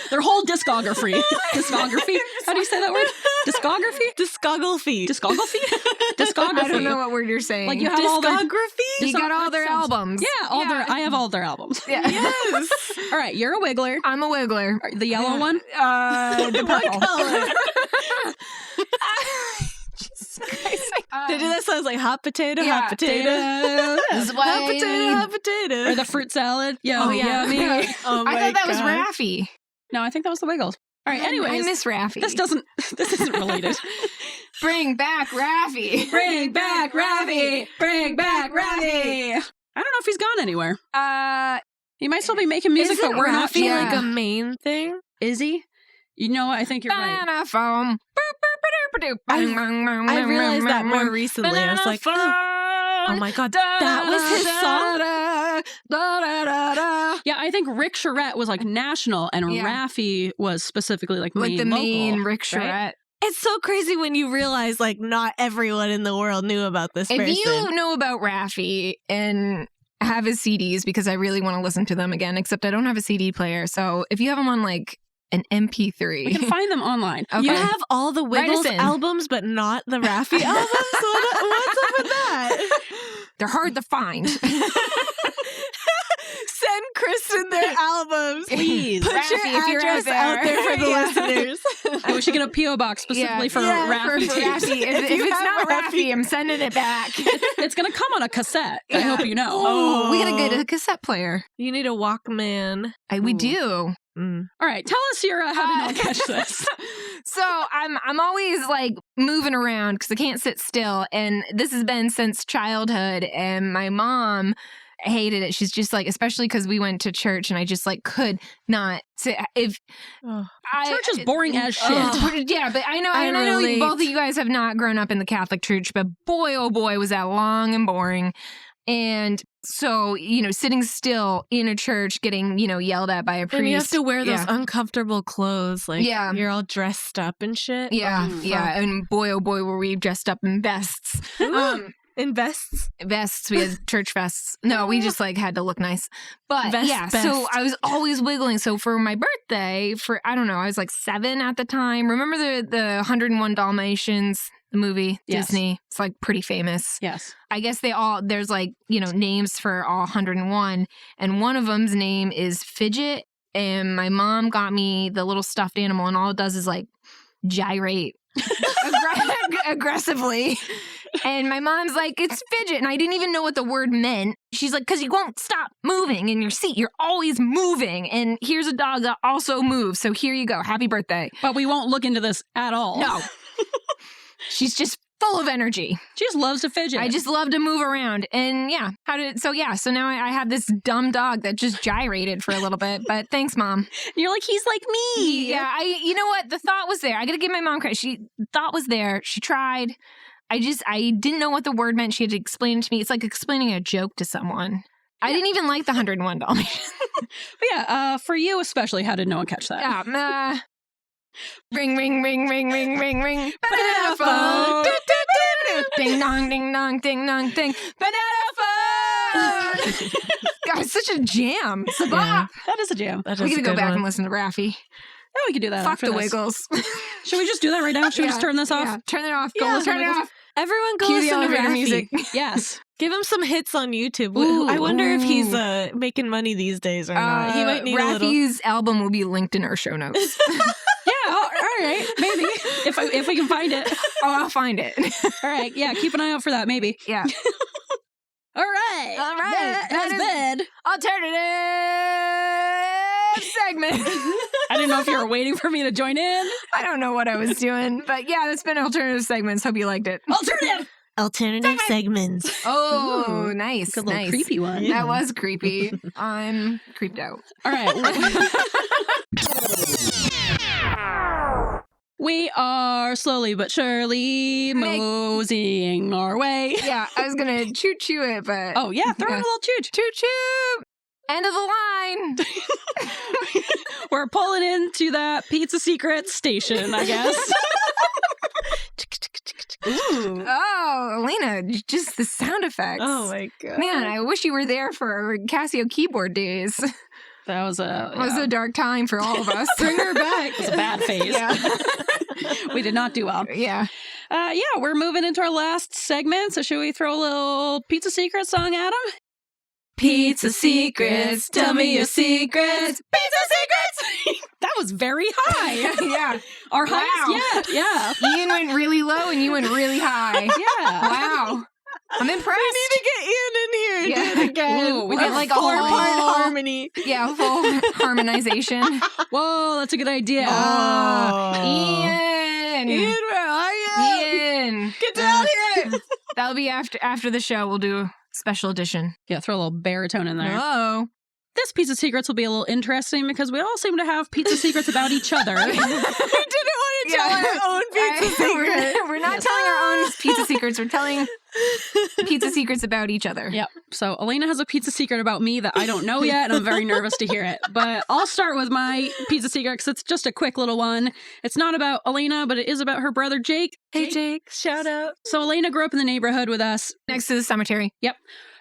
Their whole discography. Discography? How do you say that word? Discography? Discography. Discography? Discography. I don't know what word you're saying. Like you have all their... Discography? You got all their albums. Yeah, I have all their albums. Yeah. Yes. All right, you're a Wiggler. I'm a wiggler. The yellow one? The purple. color? They do that sounds like hot potato, Yeah. hot potato. Hot potato, hot potato. Or the fruit salad? Oh, yeah. Yummy. Oh my I thought that was God. Raffi. No, I think that was the Wiggles. All right, anyways. I miss Raffi. This isn't related. Bring back Raffi. Bring back Raffi! Bring back Raffi! I don't know if he's gone anywhere. He might still be making music, Isn't but we're not Raffi feeling like a main thing? Is he? You know what? I think you're right. Banana foam. I realized that more recently. I was like, oh my God, that was his song? Yeah, I think Rick Charette was like national, and Yeah. Raffi was specifically like main Like the local, main Rick right? Charette. It's so crazy when you realize like not everyone in the world knew about this person. If you know about Raffi and have his CDs, because I really want to listen to them again, except I don't have a CD player. So if you have them on like an MP3. We can find them online. Okay. You have all the Wiggles us in. albums, but not the Raffi albums? What's up with that? They're hard to find. Send Kristen their albums. Please. Put Raffi, if your you're address out out there for the Yeah. listeners. And we should get a P.O. box specifically for Yeah, Raffi. for tapes. Raffi. If you it's have not Raffi, I'm sending it back. It's going to come on a cassette. I hope you know. Oh, we gotta get a cassette player. You need a Walkman. We do. All right, tell us your how did no one catch this? So I'm always like moving around because I can't sit still, and this has been since childhood. And my mom hated it. She's just like, especially because we went to church, and I just like could not sit. Church is boring as shit. Yeah, but I know, I and I know relate. both of you guys have not grown up in the Catholic Church, but boy, oh boy, was that long and boring. And so, sitting still in a church, getting, yelled at by a priest. And you have to wear those Yeah. uncomfortable clothes. Like, Yeah. you're all dressed up and shit. Yeah, Oh, yeah. And boy, oh boy, were we dressed up in vests. In vests? Vests. We had church vests. No, we just like had to look nice. But Vest. So I was always wiggling. So for my birthday, I don't know, I was like 7 at the time. Remember the 101 Dalmatians, the movie, Yes. Disney? It's like pretty famous. Yes. I guess there's like, names for all 101. And one of them's name is Fidget. And my mom got me the little stuffed animal, and all it does is like gyrate aggressively. And my mom's like, it's Fidget. And I didn't even know what the word meant. She's like, because you won't stop moving in your seat. You're always moving. And here's a dog that also moves. So here you go. Happy birthday. But we won't look into this at all. No. She's just full of energy. She just loves to fidget. I just love to move around. And so now I have this dumb dog that just gyrated for a little bit. But thanks, Mom. You're like, he's like me. Yeah, you know what? The thought was there. I got to give my mom credit. Thought was there. She tried. I didn't know what the word meant. She had to explain it to me. It's like explaining a joke to someone. I didn't even like the 101 Dalmatians. But yeah, for you especially, how did no one catch that? Yeah. Ring, ring, ring, ring, ring, ring, ring. Banana phone. Ding dong, ding dong, ding dong, ding. Banana phone. God, it's such a jam. It's a bop. That is a jam. That We is gotta a go good back one. and listen to Raffi. Yeah, we could do that. Fuck after the this. Wiggles. Should we just do that right now? Should we just turn this off? Yeah, turn it off. Yeah, Go turn it Wiggles. off. Everyone go Cue the listen to elevator Raffi. music. Yes. Give him some hits on YouTube. Ooh, I wonder if he's ooh. Making money these days or not. He might need a little. Raffi's album will be linked in our show notes. Yeah, all right. Maybe. If we can find it. I'll find it. All right. Yeah, keep an eye out for that, maybe. Yeah. All right. All right. That That has is- been. Alternative segment. I didn't know if you were waiting for me to join in. I don't know what I was doing, but yeah, that's been alternative segments. Hope you liked it. Alternative. Segments. Oh, Ooh, nice. Good little Nice. creepy one. Yeah. That was creepy. I'm creeped out. All right. We are slowly but surely moseying our way. Yeah, I was going to choo-choo it, but... Oh, yeah. Throw in a little chooch. Choo-choo! End of the line! We're pulling into that Pizza Secret station, I guess. Ooh. Oh, Elena, just the sound effects. Oh my god. Man, I wish you were there for Casio keyboard days. It That was was a dark time for all of us. Bring her back. It was a bad phase. Yeah. We did not do well. Yeah. Yeah, we're moving into our last segment. So should we throw a little Pizza Secret song at him? Pizza secrets, tell me your secrets. Pizza Secrets! That was very high. Yeah. Our highest yet. Yeah. Ian went really low and you went really high. Yeah. Wow. I'm impressed. We need to get Ian in here and Yeah. do it again. Ooh, we A get like a 4-part whole- harmony. Yeah, full harmonization. Whoa, that's a good idea. Ian! Ian, where are you? Ian! Get down here. That'll be after the show. We'll do a special edition. Yeah, throw a little baritone in there. Oh. This Pizza Secrets will be a little interesting because we all seem to have pizza secrets about each other. We didn't want to tell our own pizza secret. We're not telling our own pizza secrets. We're telling pizza secrets about each other. Yep. So Elena has a pizza secret about me that I don't know yet, and I'm very nervous to hear it. But I'll start with my pizza secret because it's just a quick little one. It's not about Elena, but it is about her brother Jake. Hey Jake, shout out. So Elena grew up in the neighborhood with us. Next to the cemetery. Yep.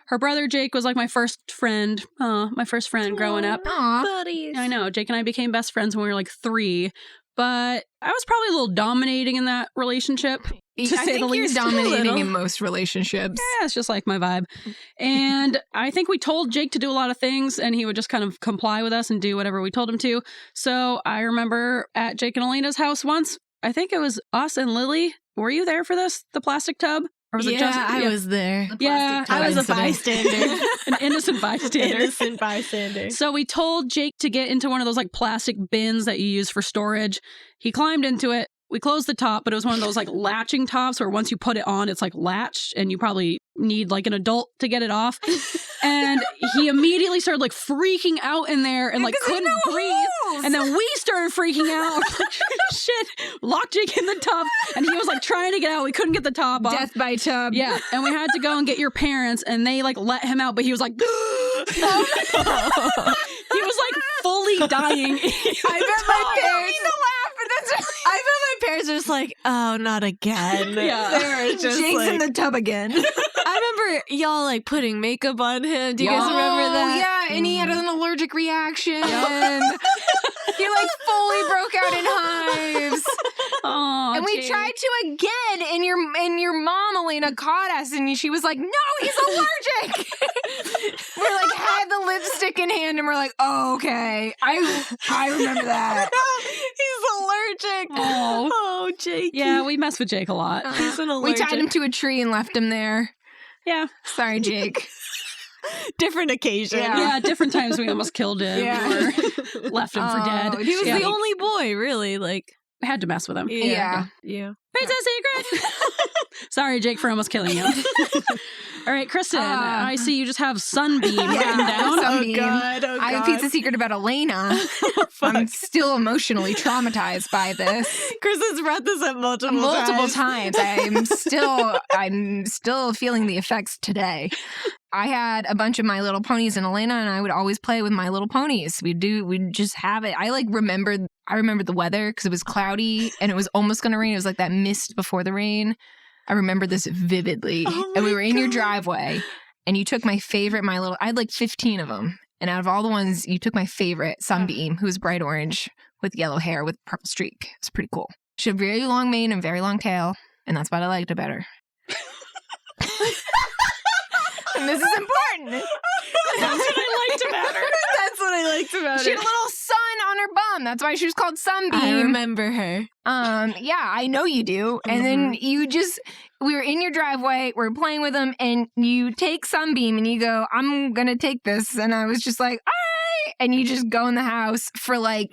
Her brother Jake was like my first friend. My first friend growing up. Aw. Buddies. I know. Jake and I became best friends when we were like 3. But I was probably a little dominating in that relationship. I say think the you're least. dominating Little. in most relationships. Yeah, it's just like my vibe. And I think we told Jake to do a lot of things and he would just kind of comply with us and do whatever we told him to. So I remember at Jake and Elena's house once, I think it was us and Lily. Were you there for this? The plastic tub? Or was it just I was there. Yeah, I was a incident. bystander. an innocent bystander. Innocent bystander. So we told Jake to get into one of those like plastic bins that you use for storage. He climbed into it. We closed the top, but it was one of those like latching tops where once you put it on, it's like latched and you probably need like an adult to get it off. And he immediately started like freaking out in there and like couldn't breathe. And then we started freaking out. Shit. Locked Jake in the tub and he was like trying to get out. We couldn't get the top off. Death by tub. Yeah. And we had to go and get your parents and they like let him out, but he was like, he was like fully dying. I bet my parents. I bet my parents are just like, oh, not again. Yeah. They were just Jake's like, in the tub again. I remember y'all like putting makeup on him. Do you guys remember that? Yeah, and he had an allergic reaction. He like fully broke out in hives. Oh, and we tried to again, and your mom, Elena, caught us, and she was like, "No, he's allergic." We're like, had the lipstick in hand, and we're like, "Oh, okay, I remember that." He's allergic. Oh, Jake. Yeah, we mess with Jake a lot. He's an We allergic. tied him to a tree and left him there. Yeah. Sorry, Jake. Different occasion. Yeah, different times we almost killed him or left him for dead. He was the only boy, really. Like, I had to mess with him. Yeah. It's a secret. Sorry, Jake, for almost killing you. All right, Kristen, I see you just have Sunbeam written down. Sunbeam. Oh, God. I have a pizza secret about Elena. I'm still emotionally traumatized by this. Kristen's read this at multiple times. I'm still feeling the effects today. I had a bunch of My Little Ponies, and Elena and I would always play with My Little Ponies. We'd just have it. I remembered the weather because it was cloudy and it was almost going to rain. It was like that mist before the rain. I remember this vividly. And we were in your driveway, and you took my favorite I had like 15 of them. And out of all the ones, you took my favorite, Sunbeam, who was bright orange with yellow hair with purple streak. It's pretty cool. She had very long mane and very long tail, and that's what I liked about her. And this is important. That's what I liked about her. That's what I liked about her. She had a little sun on her bum. That's why she was called Sunbeam. I remember her. Yeah, I know you do. And then we were in your driveway, we were playing with them, and you take Sunbeam and you go, "I'm going to take this." And I was just like, "All right." And you just go in the house for like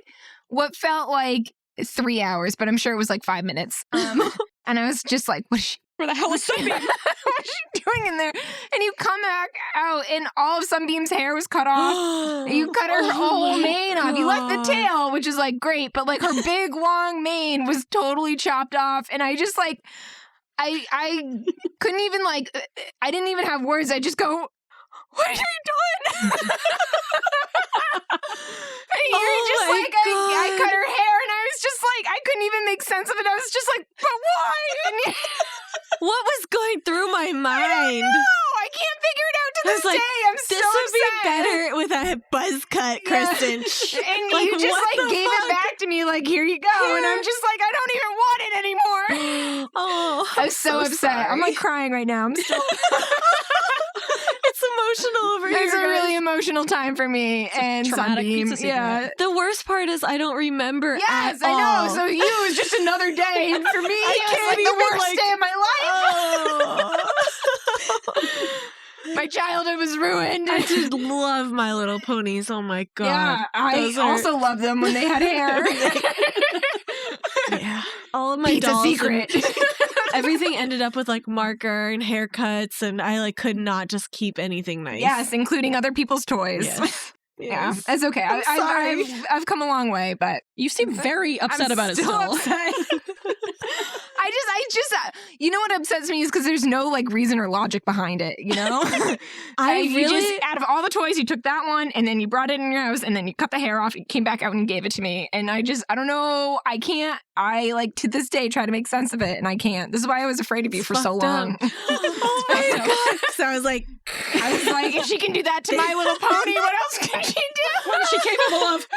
what felt like 3 hours, but I'm sure it was like 5 minutes. And I was just like, what is she? Where the hell is Sunbeam? What is she doing in there? And you come back out, and all of Sunbeam's hair was cut off. You cut her whole mane off. You left the tail, which is like great, but like her big long mane was totally chopped off. And I just like, I couldn't even like, I didn't even have words. I just go, "What have you done?" And you're just like, I cut her hair, and I was just like, I couldn't even make sense of it. I was just like, "But why?" And What was going through my mind? I don't know. I can't figure it out to this day. I'm so this would be upset. better with a buzz cut, Kristen. And Like, you just what like the gave fuck? it back to me, like, "Here you go." And I'm just like, I don't even want it anymore. I'm so upset. sorry. I'm like crying right now. I'm still. It's emotional over here. It's a guys. really emotional time for me. And traumatic Sunbeam. pizza secret. Yeah. The worst part is I don't remember. Yes, at I know. all. So you, it was just another day. And for me, it was can't like the even, worst like- day of my life. Oh. My childhood was ruined. I did love My Little Ponies. Oh my god. Yeah, I Those are- also loved them when they had hair. Yeah. All of my Pizza dolls and secret. everything ended up with like marker and haircuts, and I like could not just keep anything nice. Yes, including other people's toys. Yes. Yeah, Yes. it's okay. I'm sorry. I've come a long way, but You seem very upset I'm about it still still. upset. I just, you know what upsets me is because there's no like reason or logic behind it. You know, you just out of all the toys, you took that one, and then you brought it in your house, and then you cut the hair off, you came back out and gave it to me, and I don't know. I can't. I like to this day try to make sense of it, and I can't. This is why I was afraid of you for so long. Oh my god! So I was like, if she can do that to My Little Pony, what else can she do? What is she capable of?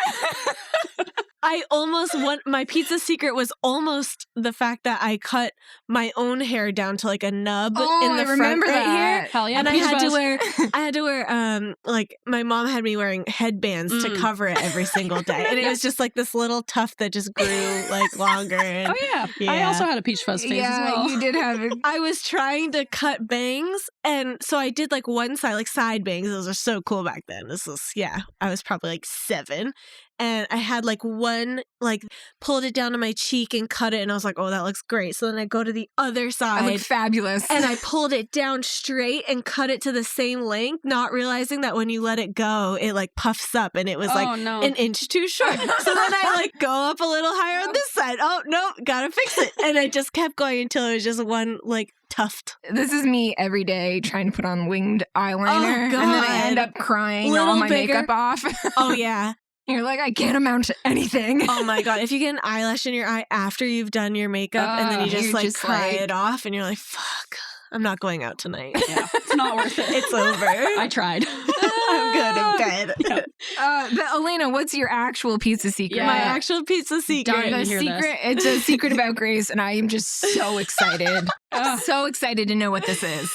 I almost want my pizza secret was almost the fact that I cut my own hair down to like a nub in the I front remember right that. here. Hell yeah, And I peach had fuzz. to wear like my mom had me wearing headbands to cover it every single day. And it was just like this little tuft that just grew like longer. And, Oh yeah. I also had a peach fuzz phase as well. You did have it. I was trying to cut bangs, and so I did like one side, like side bangs. Those are so cool back then. I was probably like 7. And I had like one, like pulled it down to my cheek and cut it. And I was like, oh, that looks great. So then I go to the other side. I look fabulous. And I pulled it down straight and cut it to the same length, not realizing that when you let it go, it like puffs up and it was like an inch too short. So then I like go up a little higher on this side. Oh, no, gotta fix it. And I just kept going until it was just one like tuft. This is me every day trying to put on winged eyeliner. Oh, God. And then I end up crying Little all my bigger. makeup off. Oh, yeah. You're like, I can't amount to anything. Oh my god! If you get an eyelash in your eye after you've done your makeup, and then you just you're like just cry like- it off, and you're like, "Fuck." I'm not going out tonight. Yeah, it's not worth it. It's over. I tried. I'm good in bed. Yeah. But Elena, what's your actual pizza secret? Yeah. My actual pizza secret. Dying to The hear secret. this. It's a secret about Grace, and I am just so excited. So excited to know what this is.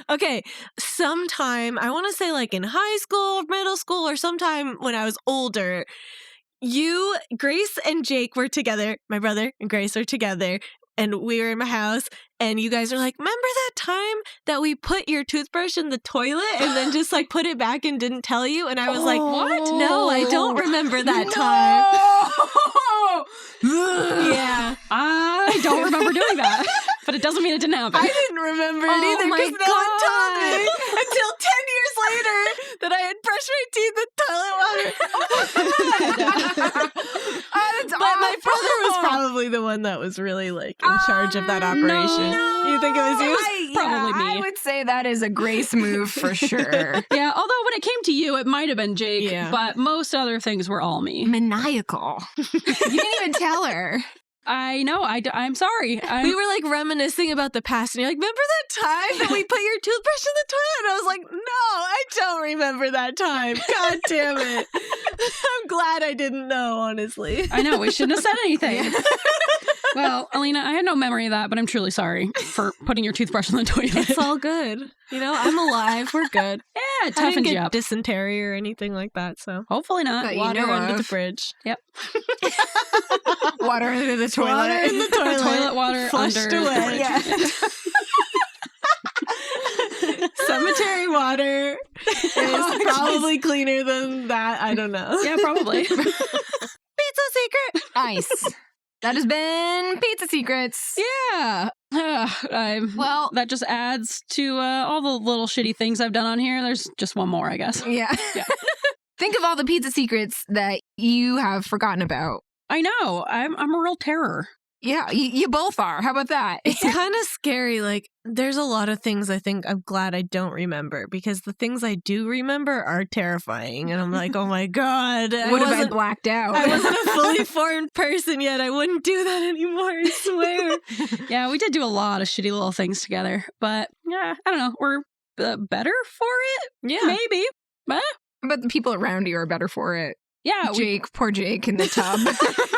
Okay, sometime, I want to say like in high school, middle school, or sometime when I was older, Grace and Jake were together. My brother and Grace were together. And we were in my house, and you guys are like, remember that time that we put your toothbrush in the toilet and then just like put it back and didn't tell you? And I was like, what? No, I don't remember that time. Yeah. I don't remember doing that, but it doesn't mean it didn't happen. I didn't remember it either my because no one told me until 10 years later that I had brushed my teeth with toilet water. But my brother was probably the one that was really like in charge of that operation. No. You think it was you? Probably me. I would say that is a Grace move for sure. Yeah, although when it came to you, it might have been Jake, Yeah. but most other things were all me. Maniacal. You didn't even tell her. I know. I'm sorry. We were like reminiscing about the past, and you're like, remember that time that we put your toothbrush in the toilet? And I was like, no, I don't remember that time. God damn it. I'm glad I didn't know, honestly. I know. We shouldn't have said anything. Well, Elena, I had no memory of that, but I'm truly sorry for putting your toothbrush in the toilet. It's all good. You know, I'm alive. We're good. Yeah, I it didn't toughens you get up. dysentery or anything like that, so. Hopefully not. But you Water know under the of. fridge. Yep. Water under the toilet. Water in the toilet. Toilet water flushed under the away. fridge. Cemetery water is probably cleaner than that. I don't know. Yeah, probably. Pizza secret. Nice. That has been Pizza Secrets. Yeah. Well, that just adds to all the little shitty things I've done on here. There's just one more, I guess. Yeah. Think of all the Pizza Secrets that you have forgotten about. I know. I'm a real terror. Yeah, you both are. How about that? It's kind of scary. Like, there's a lot of things I think I'm glad I don't remember because the things I do remember are terrifying. And I'm like, oh my God. What if I blacked out? I wasn't a fully formed person yet. I wouldn't do that anymore, I swear. Yeah, we did do a lot of shitty little things together. But, yeah, I don't know. We're better for it? Yeah. Maybe. But, But the people around you are better for it. yeah. Poor Jake in the tub.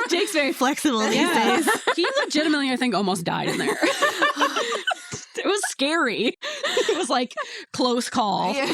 Jake's very flexible these Yeah. days. He legitimately, I think, almost died in there. It was scary. It was like close call. Yeah.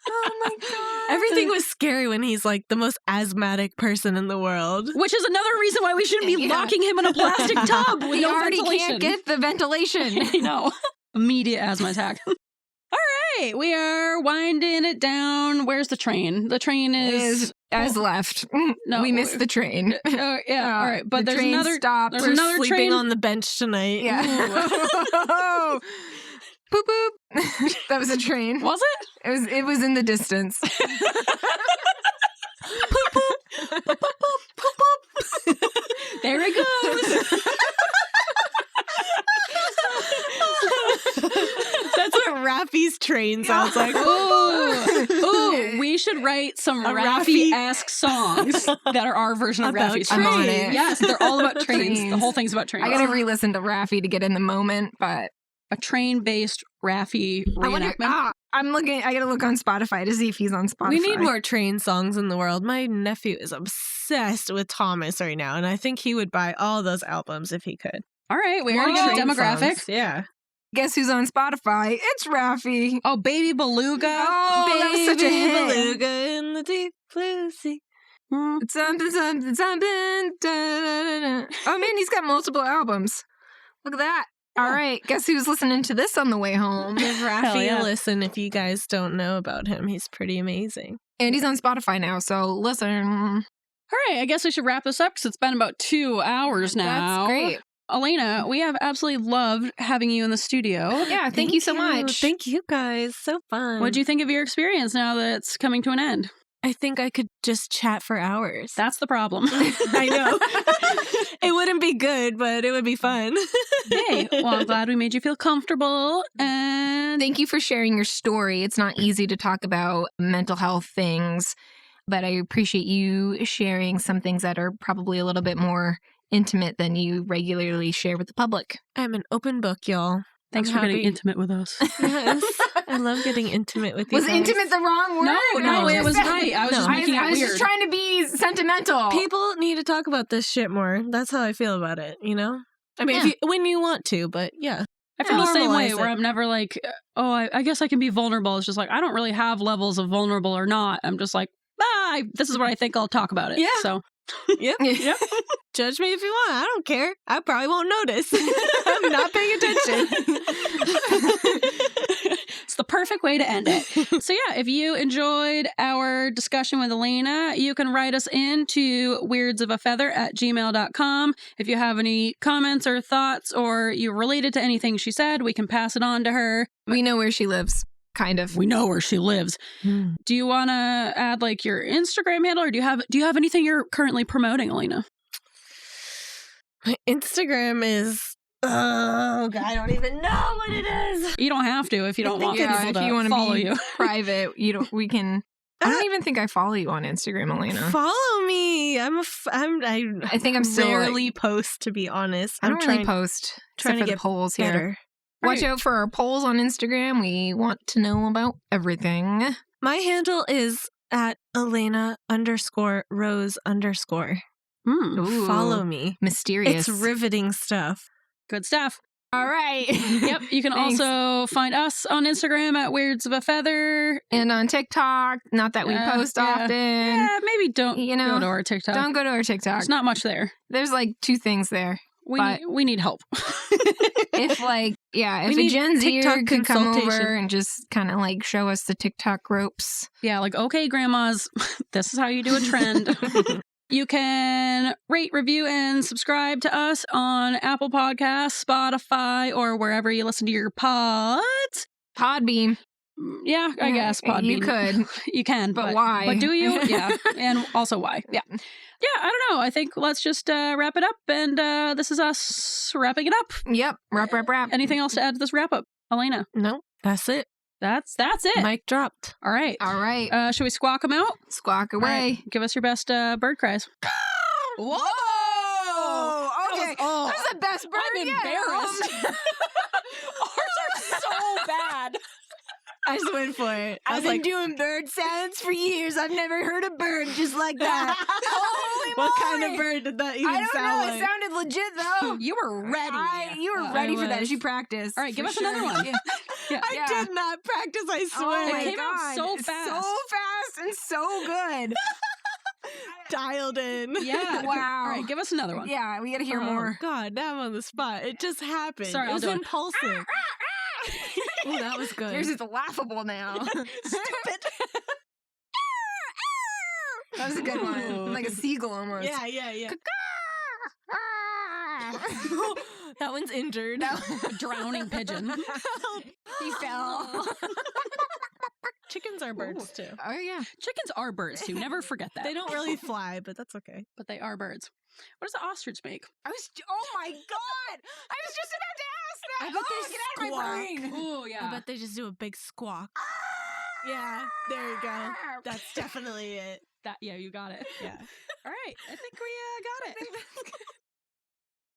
Oh my God. Everything was scary when he's like the most asthmatic person in the world. Which is another reason why we shouldn't be Yeah. locking him in a plastic tub with We no already ventilation. can't get the ventilation. I know. Immediate asthma attack. All right. We are winding it down. Where's the train? The train is... As left. No, we missed the train. Yeah. All right. But the there's train another... stopped. There's We're another sleeping train. on the bench tonight. Yeah. Boop boop. That was a train. Was it? It was in the distance. There it goes. That's what Raffi's train sounds like. Ooh, we should write some A Raffi-esque songs that are our version of About Raffi's I'm songs. on it. Yes, they're all about trains. Trains. The whole thing's about trains. I gotta re-listen to Raffi to get in the moment, but A train-based Raffi I wonder. reenactment. I gotta look on Spotify to see if he's on Spotify. We need more train songs in the world. My nephew is obsessed with Thomas right now, and I think he would buy all those albums if he could. All right, we More already got a train demographic. songs, yeah. Guess who's on Spotify? It's Raffi. Oh, Baby Beluga. Oh, that was such a Baby hit. beluga in the deep blue sea. Hmm. Something, something, something. Da, da, da, da. Oh man, he's got multiple albums. Look at that. All right, guess who's listening to this on the way home? Give Hell Raffi yeah. a listen if you guys don't know about him. He's pretty amazing. And he's on Spotify now, so listen. All right, I guess we should wrap this up because it's been about 2 hours now. That's great. Elena, we have absolutely loved having you in the studio. Yeah, thank you so much. Thank you guys. So fun. What'd you think of your experience now that it's coming to an end? I think I could just chat for hours. That's the problem. I know. It wouldn't be good, but it would be fun. Yay. Well, I'm glad we made you feel comfortable. And Thank you for sharing your story. It's not easy to talk about mental health things, but I appreciate you sharing some things that are probably a little bit more intimate than you regularly share with the public. I'm an open book, y'all. Thanks I'm for getting happy. intimate with us. Yes, I love getting intimate with you. Was guys. intimate the wrong word? No, it was right. I was just No. making I it was weird. just trying to be sentimental. People need to talk about this shit more. That's how I feel about it, you know? I mean, Yeah. when you want to, but yeah. I feel the same way Normalize where it. I'm never like, oh, I guess I can be vulnerable. It's just like, I don't really have levels of vulnerable or not. I'm just like, this is what I think, I'll talk about it. Yeah. So, Yep. yep. Judge me if you want. I don't care. I probably won't notice. I'm not paying attention. It's the perfect way to end it. So yeah, if you enjoyed our discussion with Elena, you can write us into weirdsofafeather@gmail.com. If you have any comments or thoughts or you related to anything she said, we can pass it on to her. We know where she lives, kind of. We know where she lives. Do you want to add like your Instagram handle, or do you have anything you're currently promoting, Elena? My Instagram is... Oh, God, I don't even know what it is. You don't have to if you don't want Yeah, people if to you want to follow be you. private, we can. I don't even think I follow you on Instagram, Elena. Follow me. I think I'm still, rarely post, to be honest. I don't really post trying except to for the get polls here. better. Watch out for our polls on Instagram. We want to know about everything. My handle is at Elena_Rose_. Ooh, Follow me. Mysterious. It's riveting stuff. Good stuff. All right. Yep. You can Thanks. also find us on Instagram at Weirds of a Feather. And on TikTok, not that we post often. Yeah, maybe don't go to our TikTok. Don't go to our TikTok. There's not much there. There's like 2 things there. We need help. If if We a need Gen Zer TikTok could come consultation. over and just kind of like show us the TikTok ropes. Yeah, like, okay, grandmas, this is how you do a trend. You can rate, review, and subscribe to us on Apple Podcasts, Spotify, or wherever you listen to your pods. Podbeam. Yeah, I guess Podbean. You could. You can, But why? But do you? Yeah, and also why? Yeah. Yeah, I don't know. I think let's just wrap it up, and this is us wrapping it up. Yep. Wrap. Anything else to add to this wrap up, Elena? No, that's it. That's it. Mic dropped. All right. All right. Should we squawk them out? Squawk All away. right. Give us your best bird cries. Whoa! Okay. Oh, That's the best bird I'm yet. embarrassed. Ours are so bad. I just went for it. I've been doing bird sounds for years. I've never heard a bird just like that. Holy what moly. kind of bird did that even I don't sound know. like? It sounded legit though. You were ready. You were I ready for that. was. You practiced. All right, give for us another one. Yeah. Yeah. I did not practice, I Oh swear. my It came out God. so fast. So fast and so good. Dialed in. Yeah. Wow. All right, give us another one. Yeah, we got to hear Oh, more. God, now I'm on the spot. It just happened. Sorry, it I'll was do it. impulsive. Oh, that was good. Yours is laughable now. Stupid. That was a good Ooh. one. Like a seagull almost. Yeah. That one's injured. A drowning pigeon. He fell. Chickens are birds too. Oh yeah. Chickens are birds too. Never forget that. They don't really fly, but that's okay. But they are birds. What does the ostrich make? Oh my God! I was just about to ask that. I bet they get out of my squawk. brain. Oh yeah. I bet they just do a big squawk. Yeah, there you go. That's definitely it. You got it. Yeah. All right. I think we got it.